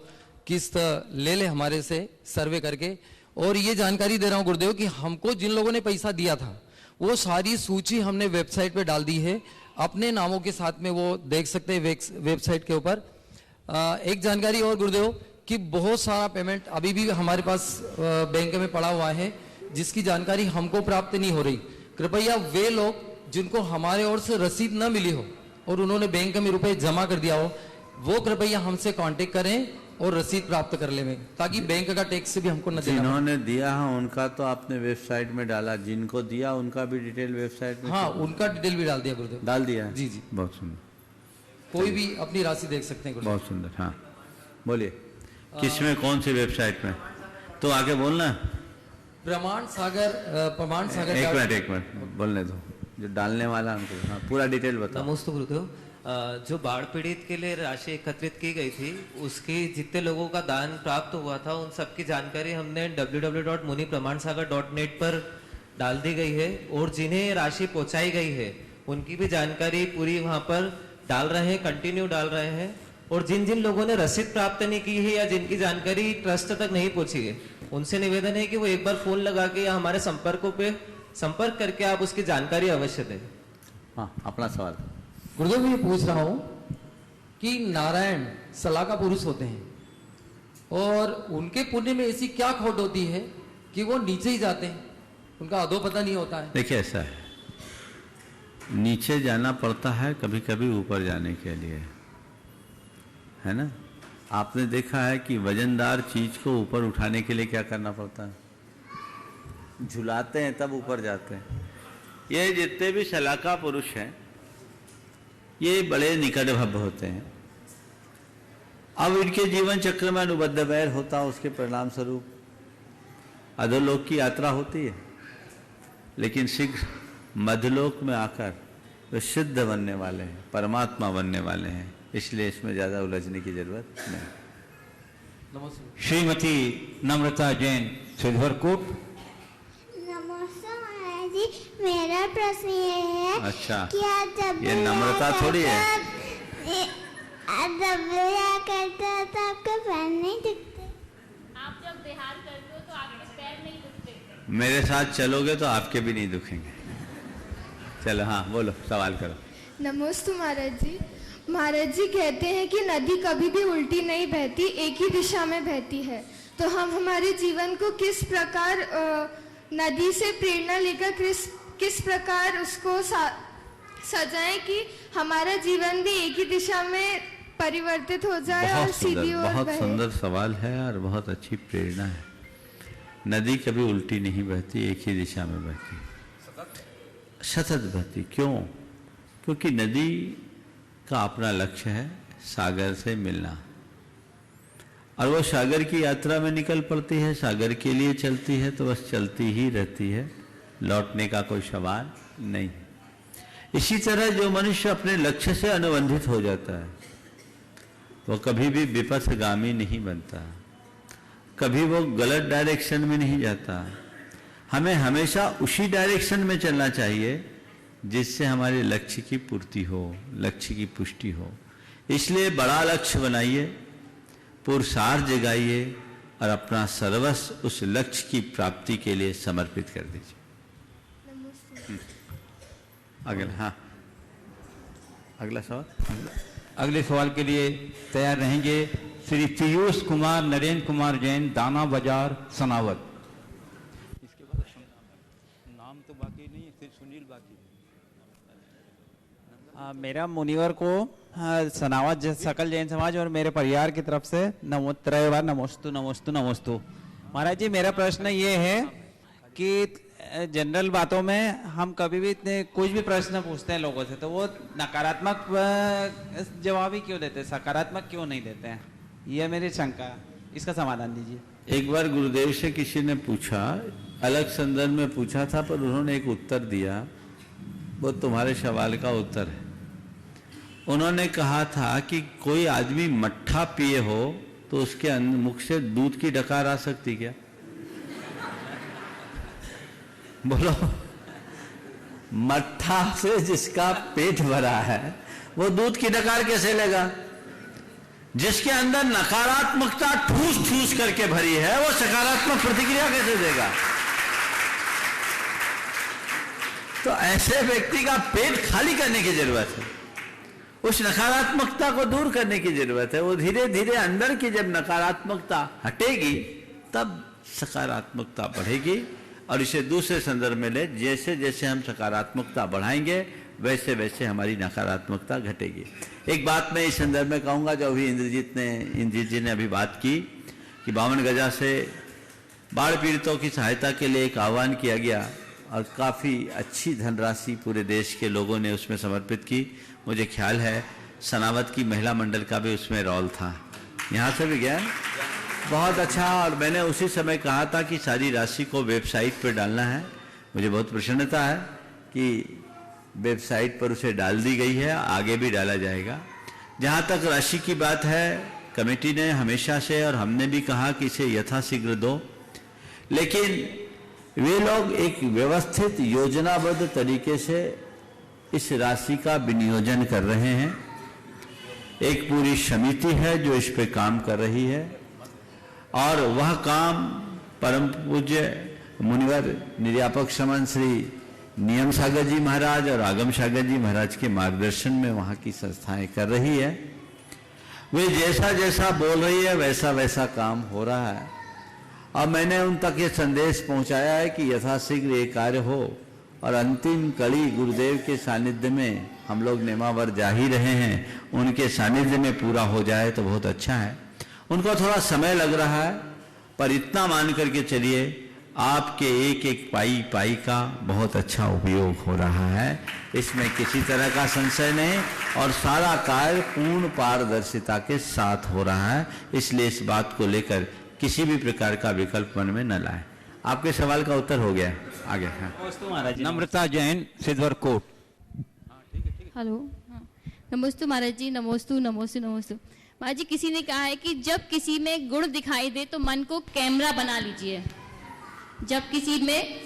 किस्त ले ले हमारे से सर्वे करके। और ये जानकारी दे रहा हूँ गुरुदेव कि हमको जिन लोगों ने पैसा दिया था वो सारी सूची हमने वेबसाइट पे डाल दी है, अपने नामों के साथ में वो देख सकते हैं वेबसाइट के ऊपर। एक जानकारी और गुरुदेव कि बहुत सारा पेमेंट अभी भी हमारे पास बैंक में पड़ा हुआ है जिसकी जानकारी हमको प्राप्त नहीं हो रही। कृपया वे लोग जिनको हमारे ओर से रसीद न मिली हो और उन्होंने बैंक में रुपए जमा कर दिया हो, वो कृपया हमसे कांटेक्ट करें और रसीद प्राप्त कर ले, ताकि बैंक का टैक्स से भी हमको न देना। जिन्होंने दिया है उनका तो आपने वेबसाइट में डाला, जिनको दिया उनका भी डिटेल वेबसाइट में? हाँ, उनका डिटेल भी डाल दिया गुरुदेव। डाल दिया? जी जी, बहुत सुंदर। कोई भी अपनी राशि देख सकते हैं गुरुदेव। बहुत सुंदर। हाँ बोलिए, किसमें, कौन सी वेबसाइट में? तो आगे बोलना। प्रमाण सागर। एक मिनट बोलने दो, जो डालने वाला उनको। हाँ, पूरा डिटेल बताओ। नमस्ते गुरुदेव। जो बाढ़ पीड़ित के लिए राशि एकत्रित की गई थी, उसकी जितने लोगों का दान प्राप्त हुआ था उन सबकी जानकारी हमने www.munipramansagar.net पर डाल दी गई है और जिन्हें राशि पहुंचाई गई है उनकी भी जानकारी पूरी वहां पर डाल रहे हैं, कंटिन्यू डाल रहे हैं। और जिन जिन लोगों ने रसीद प्राप्त नहीं की है या जिनकी जानकारी ट्रस्ट तक नहीं पहुंची है, उनसे निवेदन है कि वो एक बार फोन लगा के या हमारे संपर्कों पे संपर्क करके आप उसकी जानकारी अवश्य दें। हाँ, अपना सवाल। गुरुदेव, मैं ये पूछ रहा हूं कि नारायण सलाह का पुरुष होते हैं और उनके पुण्य में ऐसी क्या खोट होती है कि वो नीचे ही जाते हैं, उनका अधो पता नहीं होता है? देखिए, ऐसा है, नीचे जाना पड़ता है कभी कभी ऊपर जाने के लिए, है ना। आपने देखा है कि वजनदार चीज को ऊपर उठाने के लिए क्या करना पड़ता है? झुलाते हैं तब ऊपर जाते हैं। ये जितने भी सलाहकार पुरुष हैं ये बड़े निकट भव्य होते हैं। अब इनके जीवन चक्र में अनुबद्ध वैर होता है, उसके परिणाम स्वरूप अधोलोक की यात्रा होती है, लेकिन शीघ्र मध्यलोक में आकर वे सिद्ध बनने वाले हैं, परमात्मा बनने वाले हैं। इसलिए इसमें ज्यादा उलझने की जरूरत नहीं। श्रीमती नम्रता जैन सिद्धवर कोट। नमस्ते महाराज जी, मेरा प्रश्न ये है। अच्छा, जब ये नम्रता थोड़ी है। जब करता तो आपके पैर नहीं दिखते? आप जब बिहार करते हो तो आपके पैर नहीं दिखते? मेरे साथ चलोगे तो आपके भी नहीं दुखेंगे। चलो हाँ बोलो, सवाल करो। नमोस्तु महाराज जी। महाराज जी कहते हैं कि नदी कभी भी उल्टी नहीं बहती, एक ही दिशा में बहती है। तो हम हमारे जीवन को किस प्रकार नदी से प्रेरणा लेकर किस प्रकार उसको सजाएं कि हमारा जीवन भी एक ही दिशा में परिवर्तित हो जाए और सीधी ओर बहुत बहे। सुंदर सवाल है और बहुत अच्छी प्रेरणा है। नदी कभी उल्टी नहीं बहती, एक ही दिशा में बहती, सतत बहती। क्यों? क्योंकि नदी का अपना लक्ष्य है सागर से मिलना, और वो सागर की यात्रा में निकल पड़ती है, सागर के लिए चलती है, तो बस चलती ही रहती है, लौटने का कोई सवाल नहीं। इसी तरह जो मनुष्य अपने लक्ष्य से अनुबंधित हो जाता है वो कभी भी विपथगामी नहीं बनता, कभी वो गलत डायरेक्शन में नहीं जाता। हमें हमेशा उसी डायरेक्शन में चलना चाहिए जिससे हमारे लक्ष्य की पूर्ति हो, लक्ष्य की पुष्टि हो। इसलिए बड़ा लक्ष्य बनाइए, पुरुषार्थ जगाइए और अपना सर्वस्व उस लक्ष्य की प्राप्ति के लिए समर्पित कर दीजिए। अगला, हाँ अगला सवाल। अगले सवाल के लिए तैयार रहेंगे श्री पीयूष कुमार नरेंद्र कुमार जैन, दाना बाजार, सनावत। इसके बाद नाम तो बाकी नहीं है, फिर सुनील बाकी। मेरा मुनिवर को सनावत सकल जैन समाज और मेरे परिवार की तरफ से त्रयवार नमोस्तु नमोस्तु नमोस्तु। महाराज जी, मेरा प्रश्न ये है कि जनरल बातों में हम कभी भी कुछ भी प्रश्न पूछते हैं लोगों से तो वो नकारात्मक जवाब ही क्यों देते हैं, सकारात्मक क्यों नहीं देते हैं? ये मेरी शंका, इसका समाधान दीजिए। एक बार गुरुदेव से किसी ने पूछा, अलग संदर्भ में पूछा था, पर उन्होंने एक उत्तर दिया, वो तुम्हारे सवाल का उत्तर है। उन्होंने कहा था कि कोई आदमी मट्ठा पिए हो तो उसके मुख से दूध की डकार आ सकती क्या? बोलो, मट्ठा से जिसका पेट भरा है वो दूध की डकार कैसे लेगा? जिसके अंदर नकारात्मकता ठूस ठूस करके भरी है वो सकारात्मक प्रतिक्रिया कैसे देगा? तो ऐसे व्यक्ति का पेट खाली करने की जरूरत है, उस नकारात्मकता को दूर करने की जरूरत है। वो धीरे धीरे अंदर की जब नकारात्मकता हटेगी तब सकारात्मकता बढ़ेगी। और इसे दूसरे संदर्भ में ले, जैसे जैसे हम सकारात्मकता बढ़ाएंगे वैसे वैसे हमारी नकारात्मकता घटेगी। एक बात मैं इस संदर्भ में कहूँगा, जो अभी इंद्रजीत जी ने अभी बात की कि 52 गजा से बाढ़ पीड़ितों की सहायता के लिए एक आह्वान किया गया और काफ़ी अच्छी धनराशि पूरे देश के लोगों ने उसमें समर्पित की। मुझे ख्याल है सनावत की महिला मंडल का भी उसमें रोल था, यहाँ से भी गया, बहुत अच्छा। और मैंने उसी समय कहा था कि सारी राशि को वेबसाइट पर डालना है। मुझे बहुत प्रसन्नता है कि वेबसाइट पर उसे डाल दी गई है, आगे भी डाला जाएगा। जहाँ तक राशि की बात है, कमेटी ने हमेशा से और हमने भी कहा कि इसे यथाशीघ्र दो, लेकिन वे लोग एक व्यवस्थित योजनाबद्ध तरीके से इस राशि का विनियोजन कर रहे हैं। एक पूरी समिति है जो इस पे काम कर रही है और वह काम परम पूज्य मुनिवर निर्यापक समन श्री नियम सागर जी महाराज और आगम सागर जी महाराज के मार्गदर्शन में वहाँ की संस्थाएं कर रही है। वे जैसा जैसा बोल रही है वैसा वैसा काम हो रहा है। और मैंने उन तक ये संदेश पहुँचाया है कि यथाशीघ्र ये कार्य हो और अंतिम कड़ी गुरुदेव के सानिध्य में हम लोग नेमावर जा ही रहे हैं, उनके सानिध्य में पूरा हो जाए तो बहुत अच्छा है। उनको थोड़ा समय लग रहा है, पर इतना मान करके चलिए आपके एक एक पाई पाई का बहुत अच्छा उपयोग हो रहा है, इसमें किसी तरह का संशय नहीं और सारा कार्य पूर्ण पारदर्शिता के साथ हो रहा है। इसलिए इस बात को लेकर किसी भी प्रकार का विकल्प मन में न लाएं। आपके सवाल का उत्तर हो गया, आगे। हाँ। नम्रता जैन, सिद्धवर कोट। हेलो, नमोस्तु महाराज जी, नमोस्तु नमोस्तु नमोस्तु। महाराज जी, किसी ने कहा है कि जब किसी में गुण दिखाई दे तो मन को कैमरा बना लीजिए। जब किसी में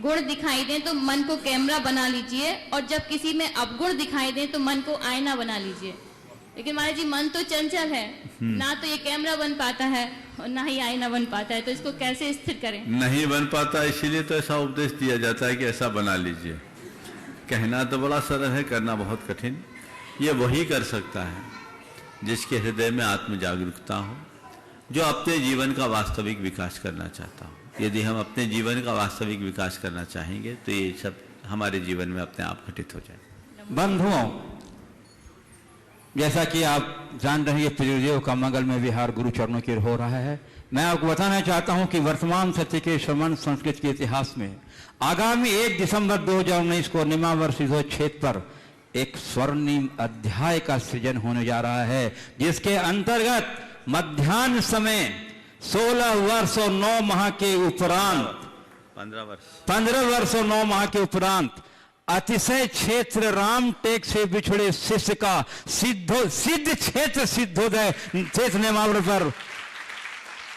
गुण दिखाई दे तो मन को कैमरा बना लीजिए और जब किसी में अवगुण दिखाई दे तो मन को आईना बना लीजिए। लेकिन महाराज जी मन तो चंचल है, ना तो ये कैमरा बन पाता है और ना ही आईना बन पाता है, तो इसको कैसे स्थिर करें? नहीं बन पाता, इसीलिए तो ऐसा उपदेश दिया जाता है कि ऐसा बना लीजिए। कहना तो बड़ा सरल है, करना बहुत कठिन। ये वही कर सकता है जिसके हृदय में आत्म जागरूकता हो, जो अपने जीवन का वास्तविक विकास करना चाहता हो। यदि हम अपने जीवन का वास्तविक विकास करना चाहेंगे तो ये सब हमारे जीवन में अपने आप घटित हो जाए। बंधुओं, जैसा कि आप जान रहे हैं, त्रिदेव का मंगल में विहार गुरु चरणों की हो रहा है। मैं आपको बताना चाहता हूं कि वर्तमान सत्य के श्रवण संस्कृत के इतिहास में आगामी 1 दिसंबर 2019 को निमावर सिद्धो क्षेत्र पर एक स्वर्णिम अध्याय का सृजन होने जा रहा है, जिसके अंतर्गत मध्याह्न समय 16 वर्ष और 9 माह के उपरांत 15 वर्ष और 9 माह के उपरांत अतिशय क्षेत्र राम टेक से बिछड़े शिष्य का सिद्ध क्षेत्र सिद्धोदय क्षेत्र नेमावर पर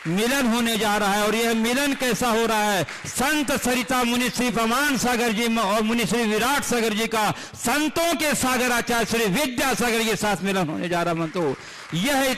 मिलन होने जा रहा है। और यह मिलन कैसा हो रहा है? संत सरिता मुनि श्री प्रमाण सागर जी और मुनि श्री विराट सागर जी का संतों के सागर आचार्य श्री विद्यासागर के साथ मिलन होने जा रहा है। तो यह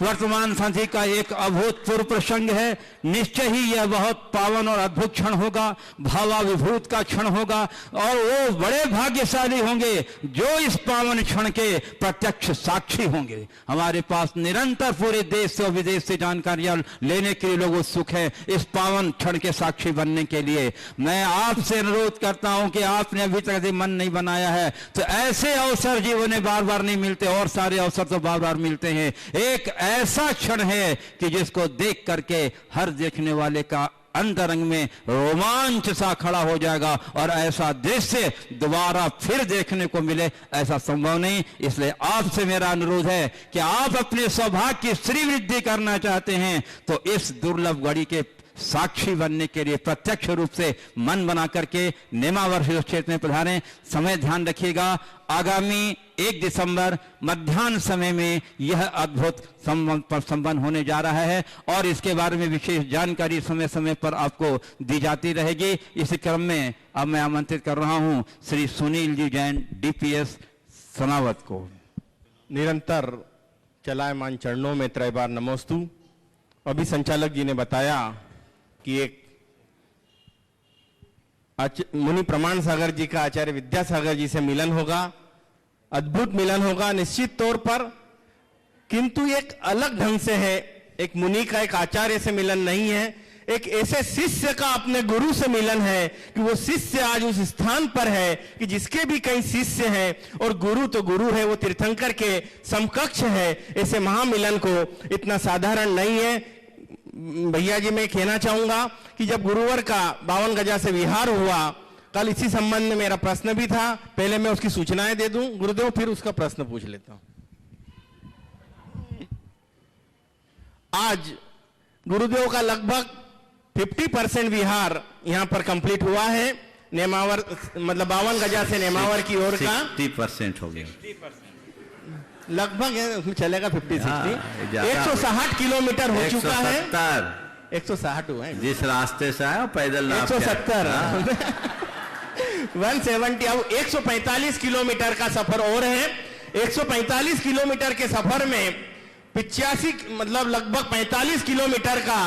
वर्तमान संधि का एक अभूतपूर्व प्रसंग है। निश्चय ही यह बहुत पावन और अद्भुत क्षण होगा, भावाभिभूत का क्षण होगा, और वो बड़े भाग्यशाली होंगे जो इस पावन क्षण के प्रत्यक्ष साक्षी होंगे। हमारे पास निरंतर पूरे देश से और विदेश से जानकारियां लेने के लिए लोग उत्सुक हैं इस पावन क्षण के साक्षी बनने के लिए। मैं आपसे अनुरोध करता हूं कि आपने अभी तक मन नहीं बनाया है तो ऐसे अवसर जीवन में बार बार नहीं मिलते, और सारे अवसर तो बार बार मिलते हैं। एक ऐसा क्षण है कि जिसको देख करके हर देखने वाले का अंतरंग में रोमांच सा खड़ा हो जाएगा, और ऐसा दृश्य दोबारा फिर देखने को मिले ऐसा संभव नहीं। इसलिए आपसे मेरा अनुरोध है कि आप अपने सौभाग्य की श्रीवृद्धि करना चाहते हैं तो इस दुर्लभ घड़ी के साक्षी बनने के लिए प्रत्यक्ष रूप से मन बना करके नेमावर क्षेत्र में पधारें। समय ध्यान रखिएगा, आगामी 1 दिसंबर मध्याह्न समय में यह अद्भुत संपन्न होने जा रहा है, और इसके बारे में विशेष जानकारी समय समय पर आपको दी जाती रहेगी। इस क्रम में अब मैं आमंत्रित कर रहा हूं श्री सुनील जी जैन DPS सनावत को। निरंतर चलायमान चरणों में त्रैबार नमोस्तु। अभी संचालक जी ने बताया कि एक मुनि प्रमाण सागर जी का आचार्य विद्यासागर जी से मिलन होगा, अद्भुत मिलन होगा निश्चित तौर पर, किंतु एक अलग ढंग से है। एक मुनि का एक आचार्य से मिलन नहीं है, एक ऐसे शिष्य का अपने गुरु से मिलन है कि वो शिष्य आज उस स्थान पर है कि जिसके भी कई शिष्य हैं, और गुरु तो गुरु है, वो तीर्थंकर के समकक्ष है। ऐसे महामिलन को इतना साधारण नहीं है। भैया जी मैं कहना चाहूंगा कि जब गुरुवर का 52 गजा से विहार हुआ, कल इसी संबंध में मेरा प्रश्न भी था, पहले मैं उसकी सूचनाएं दे दूं गुरुदेव, फिर उसका प्रश्न पूछ लेता हूं। आज गुरुदेव का लगभग 50% विहार यहां पर कंप्लीट हुआ है। नेमावर मतलब 52 गजा से नेमावर की ओर का 60% हो गया, लगभग चलेगा 50-60, 160 किलोमीटर हो चुका है। 160 हुआ है जिस रास्ते से आया पैदल 170 170। अब 145 किलोमीटर का सफर और है। 145 किलोमीटर के सफर में 85 मतलब लगभग 45 किलोमीटर का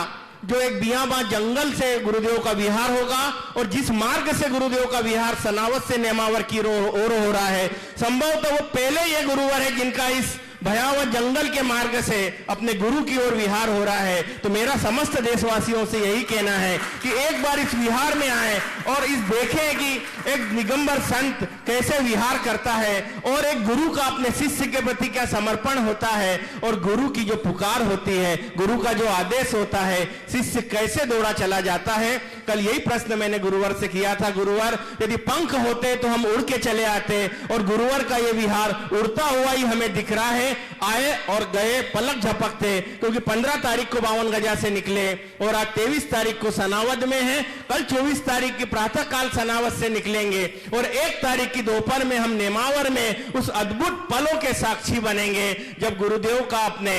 जो एक बियाबान जंगल से गुरुदेव का विहार होगा, और जिस मार्ग से गुरुदेव का विहार सनावत से नेमावर की ओर हो रहा है, संभव तो वो पहले ये गुरुवर है जिनका इस भयावह जंगल के मार्ग से अपने गुरु की ओर विहार हो रहा है। तो मेरा समस्त देशवासियों से यही कहना है कि एक बार इस विहार में आए और इस देखें कि एक दिगंबर संत कैसे विहार करता है, और एक गुरु का अपने शिष्य के प्रति क्या समर्पण होता है, और गुरु की जो पुकार होती है, गुरु का जो आदेश होता है, शिष्य कैसे दौड़ा चला जाता है। कल यही प्रश्न मैंने गुरुवर से किया था, गुरुवर यदि पंख होते तो हम उड़ के चले आते, और गुरुवर का ये विहार उड़ता हुआ ही हमें दिख रहा है। आए और गए पलक झपकते, क्योंकि 15 तारीख को 52 गजा से निकले और आज 23 तारीख को सनावद में है। कल 24 तारीख की प्रातः काल सनावद से निकलेंगे, और 1 तारीख की दोपहर में हम नेमावर में उस अद्भुत पलों के साक्षी बनेंगे जब गुरुदेव का अपने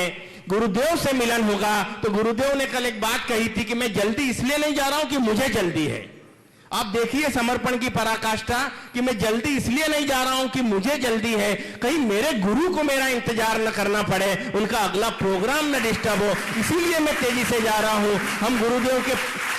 गुरुदेव से मिलन होगा। तो गुरुदेव ने कल एक बात कही थी कि मैं जल्दी इसलिए नहीं जा रहा हूं कि मुझे जल्दी है, आप देखिए समर्पण की पराकाष्ठा कि मैं जल्दी इसलिए नहीं जा रहा हूं कि मुझे जल्दी है, कहीं मेरे गुरु को मेरा इंतजार न करना पड़े, उनका अगला प्रोग्राम न डिस्टर्ब हो, इसीलिए मैं तेजी से जा रहा हूं। हम गुरुदेव के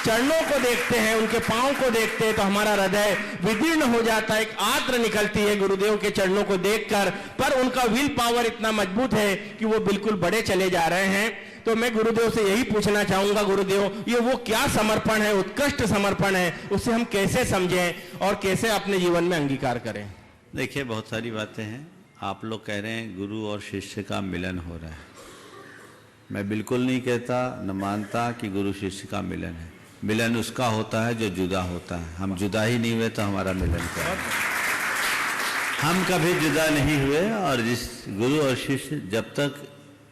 चरणों को देखते हैं, उनके पांव को देखते हैं तो हमारा हृदय विदीर्ण हो जाता है, एक आद्र निकलती है गुरुदेव के चरणों को देखकर। पर उनका विल पावर इतना मजबूत है कि वो बिल्कुल बड़े चले जा रहे हैं। तो मैं गुरुदेव से यही पूछना चाहूंगा, गुरुदेव ये वो क्या समर्पण है, उत्कृष्ट समर्पण है, उसे हम कैसे समझें और कैसे अपने जीवन में अंगीकार करें? देखिए, बहुत सारी बातें हैं। आप लोग कह रहे हैं गुरु और शिष्य का मिलन हो रहा है। मैं बिल्कुल नहीं कहता, न मानता कि गुरु शिष्य का मिलन है। मिलन उसका होता है जो जुदा होता है। हम जुदा ही नहीं हुए तो हमारा मिलन क्या है? हम कभी जुदा नहीं हुए, और जिस गुरु और शिष्य जब तक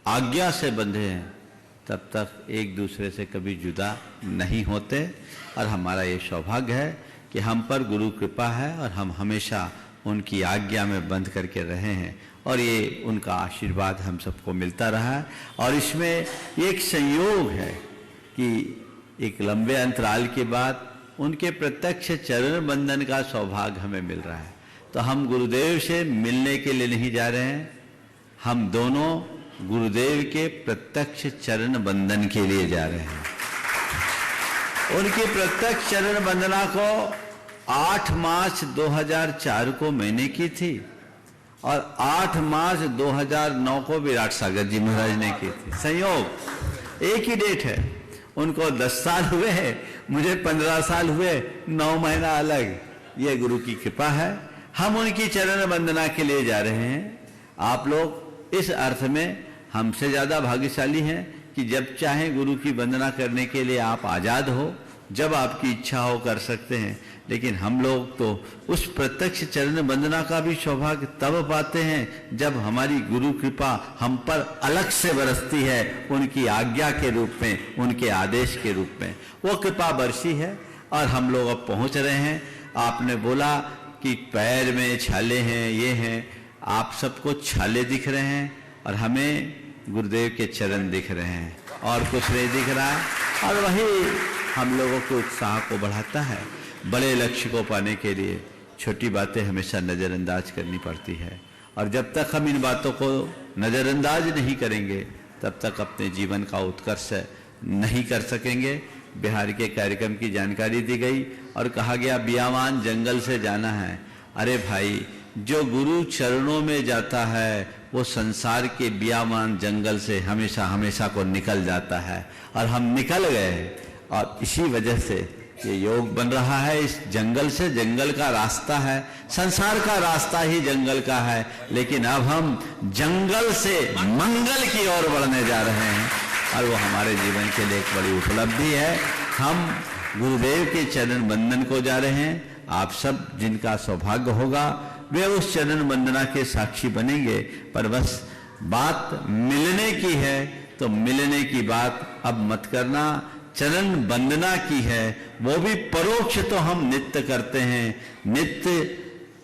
आज्ञा से बंधे हैं तब तक एक दूसरे से कभी जुदा नहीं होते। और हमारा ये सौभाग्य है कि हम पर गुरु कृपा है और हम हमेशा उनकी आज्ञा में बंध करके रहे हैं, और ये उनका आशीर्वाद हम सबको मिलता रहा है। और इसमें एक संयोग है कि एक लंबे अंतराल के बाद उनके प्रत्यक्ष चरण बंदन का सौभाग्य हमें मिल रहा है। तो हम गुरुदेव से मिलने के लिए नहीं जा रहे हैं, हम दोनों गुरुदेव के प्रत्यक्ष चरण बंदन के लिए जा रहे हैं। उनकी प्रत्यक्ष चरण वंदना को 8 मार्च 2004 को मैंने की थी, और 8 मार्च 2009 को विराट सागर जी महाराज ने की थी। संयोग एक ही डेट है। उनको 10 साल हुए हैं, मुझे 15 साल हुए, 9 महीना अलग। ये गुरु की कृपा है। हम उनकी चरण वंदना के लिए जा रहे हैं। आप लोग इस अर्थ में हमसे ज्यादा भाग्यशाली हैं कि जब चाहें गुरु की वंदना करने के लिए आप आजाद हो, जब आपकी इच्छा हो कर सकते हैं। लेकिन हम लोग तो उस प्रत्यक्ष चरण वंदना का भी सौभाग्य तब पाते हैं जब हमारी गुरु कृपा हम पर अलग से बरसती है, उनकी आज्ञा के रूप में, उनके आदेश के रूप में। वो कृपा बरसी है और हम लोग अब पहुंच रहे हैं। आपने बोला कि पैर में छाले हैं, ये हैं, आप सबको छाले दिख रहे हैं और हमें गुरुदेव के चरण दिख रहे हैं, और कुछ नहीं दिख रहा है। और वही हम लोगों के उत्साह को बढ़ाता है। बड़े लक्ष्य को पाने के लिए छोटी बातें हमेशा नज़रअंदाज करनी पड़ती है, और जब तक हम इन बातों को नज़रअंदाज नहीं करेंगे तब तक अपने जीवन का उत्कर्ष नहीं कर सकेंगे। बिहार के कार्यक्रम की जानकारी दी गई और कहा गया बियावान जंगल से जाना है। अरे भाई, जो गुरु चरणों में जाता है वो संसार के बियावान जंगल से हमेशा हमेशा को निकल जाता है, और हम निकल गए। और इसी वजह से ये योग बन रहा है। इस जंगल से, जंगल का रास्ता है, संसार का रास्ता ही जंगल का है, लेकिन अब हम जंगल से मंगल की ओर बढ़ने जा रहे हैं, और वो हमारे जीवन के लिए एक बड़ी उपलब्धि है। हम गुरुदेव के चरण बंदन को जा रहे हैं। आप सब जिनका सौभाग्य होगा वे उस चरण वंदना के साक्षी बनेंगे। पर बस बात मिलने की है तो मिलने की बात अब मत करना, चरण वंदना की है, वो भी परोक्ष तो हम नित्य करते हैं, नित्य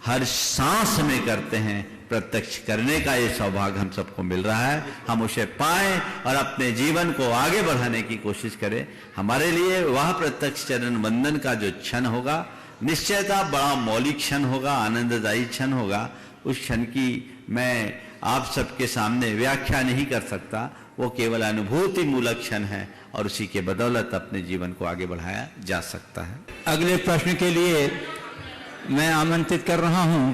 हर सांस में करते हैं। प्रत्यक्ष करने का ये सौभाग्य हम सबको मिल रहा है। हम उसे पाएं और अपने जीवन को आगे बढ़ाने की कोशिश करें। हमारे लिए वह प्रत्यक्ष चरण वंदन का जो क्षण होगा, निश्चयता बड़ा मौलिक क्षण होगा, आनंददायी क्षण होगा। उस क्षण की मैं आप सबके सामने व्याख्या नहीं कर सकता, वो केवल अनुभूति मूलक क्षण है, और उसी के बदौलत अपने जीवन को आगे बढ़ाया जा सकता है। अगले प्रश्न के लिए मैं आमंत्रित कर रहा हूं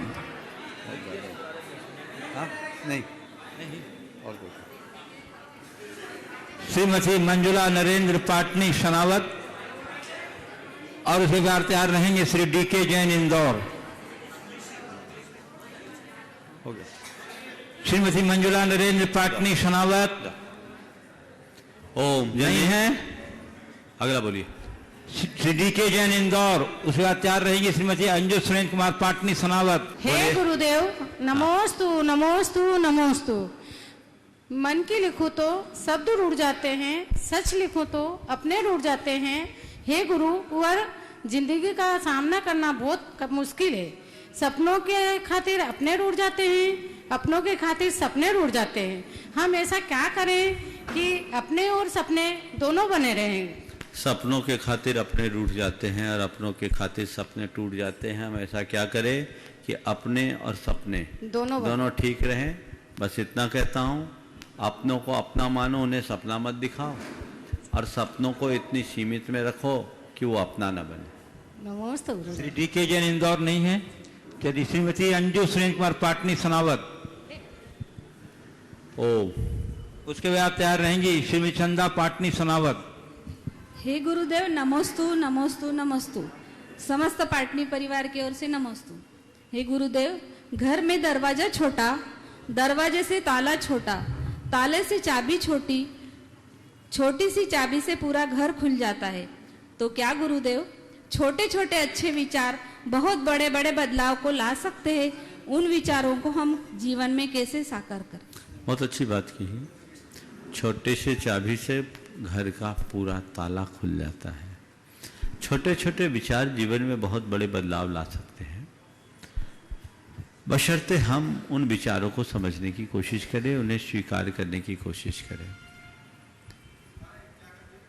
नहीं, श्रीमती मंजुला नरेंद्र पाटनी शनावत, और उसके बाद तैयार रहेंगे श्री डीके जैन इंदौर। श्रीमती मंजुला नरेंद्र पाटनी शनावत ओम नहीं है। अगला बोलिए। श्री डीके जैन इंदौर, उसके बाद तैयार रहेंगी श्रीमती अंजू सुरेंद्र कुमार पाटनी सनावत। हे गुरुदेव, नमोस्तु नमोस्तु नमोस्तु। मन की लिखो तो शब्द रूठ जाते हैं, सच लिखो तो अपने रूठ जाते हैं। हे गुरुवर, जिंदगी का सामना करना बहुत मुश्किल है। सपनों के खातिर अपने रूठ जाते हैं, अपनों के खातिर सपने रूठ जाते हैं। हम ऐसा क्या करें कि अपने और सपने दोनों बने रहें? सपनों के खातिर अपने रूठ जाते हैं और अपनों के खातिर सपने टूट जाते हैं। हम ऐसा क्या करें कि अपने और सपने दोनों ठीक रहें। बस इतना कहता हूँ, अपनों को अपना मानो, उन्हें सपना मत दिखाओ, और सपनों को इतनी सीमित में रखो कि वो अपना न बने। नमस्ते गुरु। श्री डी के जैन इंदौर नहीं है। यदि श्रीमती अंजू सुरेंद्र कुमार पाटनी सनावत, उसके बाद तैयार रहेंगी श्रीमती चंदा पाटनी सनावत। हे गुरुदेव, नमोस्तु नमोस्तु नमोस्तु। समस्त पाटनी परिवार की ओर से नमोस्तु। हे गुरुदेव, घर में दरवाजा छोटा, दरवाजे से ताला छोटा, ताले से चाबी छोटी, छोटी सी चाबी से पूरा घर खुल जाता है। तो क्या गुरुदेव छोटे छोटे अच्छे विचार बहुत बड़े बड़े बदलाव को ला सकते हैं? उन विचारों को हम जीवन में कैसे साकार करें? बहुत अच्छी बात की है। छोटे से चाबी से घर का पूरा ताला खुल जाता है। छोटे छोटे विचार जीवन में बहुत बड़े बदलाव ला सकते हैं, बशर्ते हम उन विचारों को समझने की कोशिश करें, उन्हें स्वीकार करने की कोशिश करें।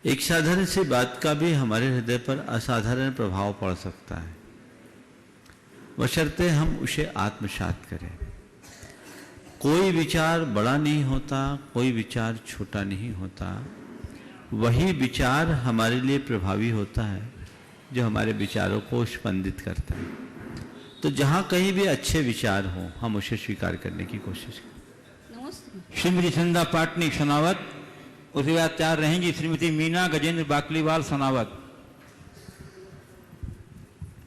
एक साधारण सी बात का भी हमारे हृदय पर असाधारण प्रभाव पड़ सकता है, बशर्ते हम उसे आत्मसात करें। कोई विचार बड़ा नहीं होता, कोई विचार छोटा नहीं होता। वही विचार हमारे लिए प्रभावी होता है जो हमारे विचारों को स्पंदित करता है। तो जहाँ कहीं भी अच्छे विचार हों, हम उसे स्वीकार करने की कोशिश करें। श्रीमती चंदा पाटनी सनावत, उसके बाद तैयार रहेंगी श्रीमती मीना गजेंद्र बाकलीवाल सनावत।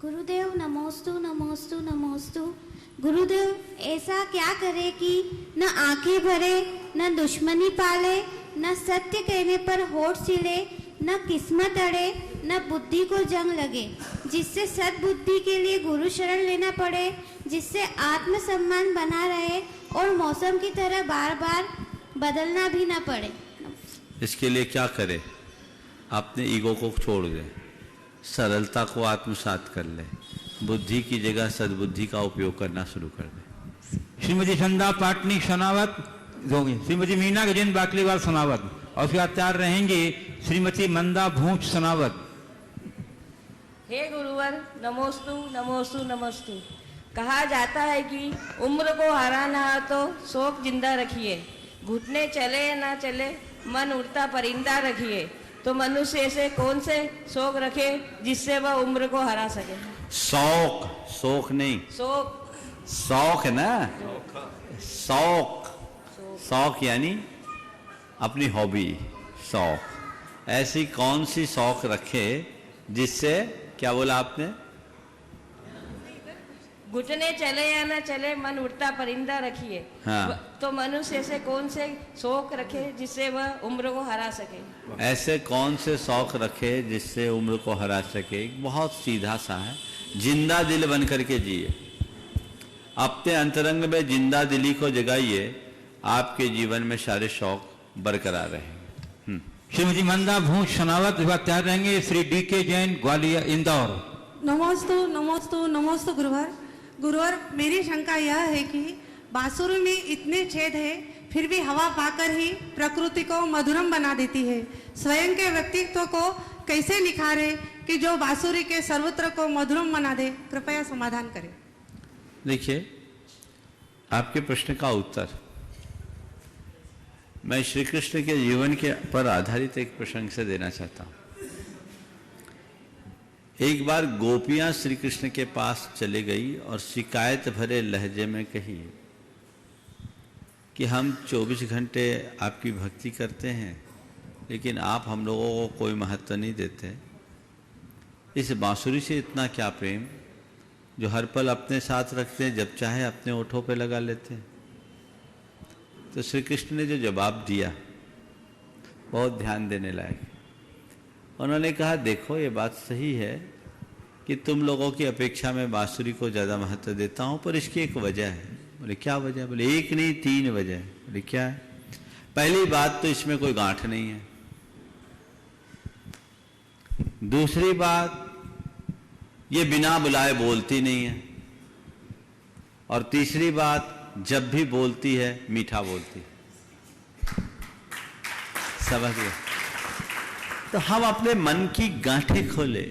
गुरुदेव नमोस्तु नमोस्तु नमोस्तु। गुरुदेव, ऐसा क्या करे कि न आंखें भरे, न दुश्मनी पाले, न सत्य कहने पर होठ सिले, न किस्मत अड़े, न बुद्धि को जंग लगे, जिससे सद्बुद्धि के लिए गुरु शरण लेना पड़े, जिससे आत्मसम्मान बना रहे और मौसम की तरह बार बार बदलना भी ना पड़े। इसके लिए क्या करे? अपने ईगो को छोड़ दे, सरलता को आत्मसात कर ले, बुद्धि की जगह सद्बुद्धि का उपयोग करना शुरू कर दे। श्रीमती चंदा पाटनी सनावत होंगी, श्रीमती मीना गजेंद्र बाकलीवाल सनावत, और फिर तैयार रहेंगी श्रीमती मंदा भूंच सनावत। हे गुरुवर, नमोस्तु नमोस्तु नमोस्तु। कहा जाता है कि उम्र को हराना है तो शौक जिंदा रखिए, घुटने चले या ना चले, मन उड़ता परिंदा रखिए। तो मनुष्य ऐसे कौन से शौक रखे जिससे वह उम्र को हरा सके? शौक, शौक नहीं, शौक है ना, शौक। शौक यानी अपनी हॉबी, शौक। ऐसी कौन सी शौक रखे जिससे, क्या बोला आपने? घुटने चले या ना चले, मन उड़ता परिंदा रखिए। हाँ। तो मनुष्य ऐसे कौन से शौक रखे जिससे वह उम्र को हरा सके? ऐसे कौन से शौक रखे जिससे उम्र को हरा सके? बहुत सीधा सा है, जिंदा दिल बन करके जिए। अपने अंतरंग में जिंदा दिली को जगाइए, आपके जीवन में सारे शौक बरकरार रहेंगे। श्रीमती मंदा भूंच सनावत, विभाग तैयार रहेंगे श्री डी के जैन ग्वालियर इंदौर। नमोस्तु नमोस्तु नमोस्तु गुरुवर। गुरुवर, मेरी शंका यह है कि बांसुरी में इतने छेद है, फिर भी हवा पाकर ही प्रकृति को मधुरम बना देती है। स्वयं के व्यक्तित्व को कैसे निखारे कि जो बांसुरी के सर्वत्र को मधुरम बना दे? कृपया समाधान करें। देखिए, आपके प्रश्न का उत्तर मैं श्री कृष्ण के जीवन के पर आधारित एक प्रसंग से देना चाहता हूं। एक बार गोपियां श्री कृष्ण के पास चले गई और शिकायत भरे लहजे में कही कि हम 24 घंटे आपकी भक्ति करते हैं, लेकिन आप हम लोगों को कोई महत्व नहीं देते। इस बांसुरी से इतना क्या प्रेम जो हर पल अपने साथ रखते हैं, जब चाहे अपने ओठों पे लगा लेते हैं। तो श्री कृष्ण ने जो जवाब दिया बहुत ध्यान देने लायक। उन्होंने कहा, देखो ये बात सही है कि तुम लोगों की अपेक्षा में बांसुरी को ज़्यादा महत्व देता हूँ, पर इसकी एक वजह है। बोले क्या वजह? बोले एक नहीं 3 वजह है। बोले क्या है? पहली बात तो इसमें कोई गांठ नहीं है। दूसरी बात, ये बिना बुलाए बोलती नहीं है। और तीसरी बात, जब भी बोलती है मीठा बोलती है। समझ गए? तो हम अपने मन की गांठें खोले,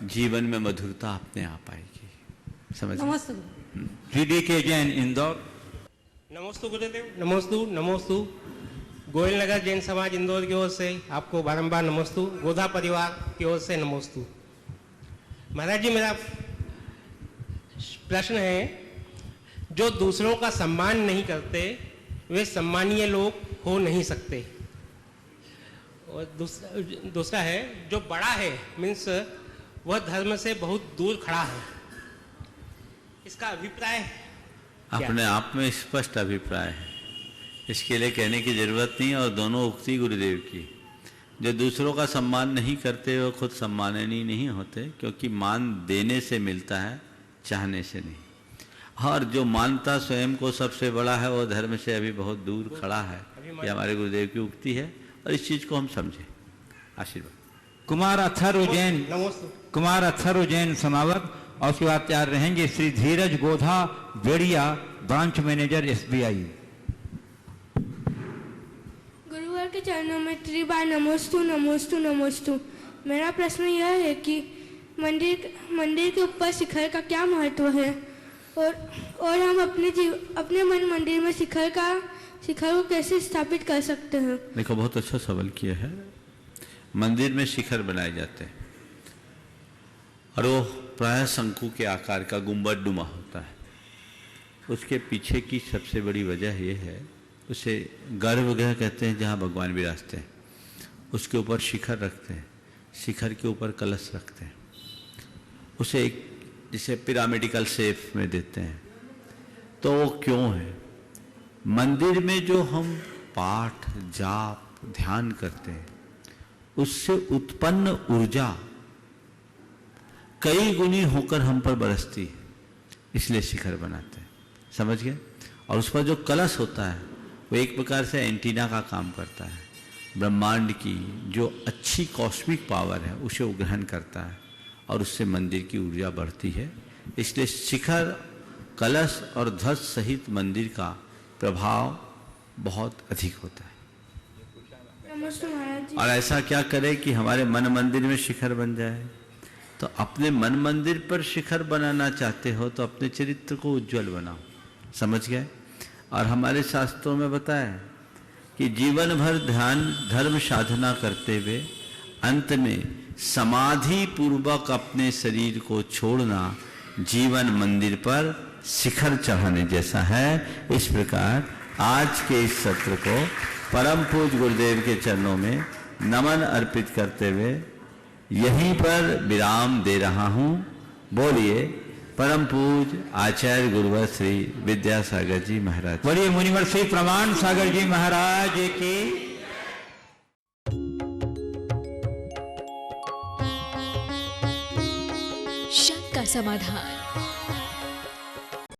जीवन में मधुरता अपने आप आएगी। समझ नमस्ते। GDK जैन इंदौर। नमोस्तु गुरुदेव, नमोस्तु नमोस्तु। गोयल नगर जैन समाज इंदौर की ओर से आपको बारंबार नमोस्तु। गोधा परिवार की ओर से नमोस्तु। महाराज जी, मेरा प्रश्न है, जो दूसरों का सम्मान नहीं करते वे सम्मानीय लोग हो नहीं सकते। और दूसरा है, जो बड़ा है मीन्स वह धर्म से बहुत दूर खड़ा है। इसका अभिप्राय अपने आप में स्पष्ट अभिप्राय है, इसके लिए कहने की जरूरत नहीं। और दोनों उक्ति गुरुदेव की, जो दूसरों का सम्मान नहीं करते वो खुद सम्माननीय नहीं होते, क्योंकि मान देने से मिलता है, चाहने से नहीं। और जो मानता स्वयं को सबसे बड़ा है वो धर्म से अभी बहुत दूर खड़ा है। ये हमारे गुरुदेव की उक्ति है और इस चीज को हम समझें। आशीर्वाद। कुमार अथर्व जैन समावत, और उसके बाद तैयार रहेंगे श्री धीरज गोधा बेड़िया, ब्रांच मैनेजर SBI। गुरुवार के चरणों में त्रिबार नमोस्तु नमोस्तु नमोस्तु। मेरा प्रश्न यह है कि मंदिर के ऊपर शिखर का क्या महत्व है, और हम अपने मन मंदिर में शिखर को कैसे स्थापित कर सकते हैं? देखो, बहुत अच्छा सवाल किया है। मंदिर में शिखर बनाए जाते हैं और वो प्राय शंकु के आकार का गुंबदनुमा होता है। उसके पीछे की सबसे बड़ी वजह यह है, उसे गर्भगृह कहते हैं, जहाँ भगवान विराजते हैं। उसके ऊपर शिखर रखते हैं, शिखर के ऊपर कलश रखते हैं, उसे एक जिसे पिरामिडिकल शेप में देते हैं। तो वो क्यों है? मंदिर में जो हम पाठ जाप ध्यान करते हैं, उससे उत्पन्न ऊर्जा कई गुनी होकर हम पर बरसती है, इसलिए शिखर बनाते हैं। समझ गए? और उस पर जो कलश होता है वो एक प्रकार से एंटीना का काम करता है। ब्रह्मांड की जो अच्छी कॉस्मिक पावर है उसे वो ग्रहण करता है और उससे मंदिर की ऊर्जा बढ़ती है। इसलिए शिखर, कलश और ध्वज सहित मंदिर का प्रभाव बहुत अधिक होता है। और ऐसा क्या करे कि हमारे मन मंदिर में शिखर बन जाए? तो अपने मन मंदिर पर शिखर बनाना चाहते हो तो अपने चरित्र को उज्जवल बनाओ। समझ गए? और हमारे शास्त्रों में बताया है कि जीवन भर ध्यान धर्म साधना करते हुए अंत में समाधि पूर्वक अपने शरीर को छोड़ना जीवन मंदिर पर शिखर चढ़ाने जैसा है। इस प्रकार आज के इस सत्र को परम पूज्य गुरुदेव के चरणों में नमन अर्पित करते हुए यहीं पर विराम दे रहा हूं। बोलिए परम पूज्य आचार्य गुरुवर श्री विद्यासागर जी महाराज। बोलिए मुनिवर श्री प्रमाण सागर जी महाराज की। शंका समाधान।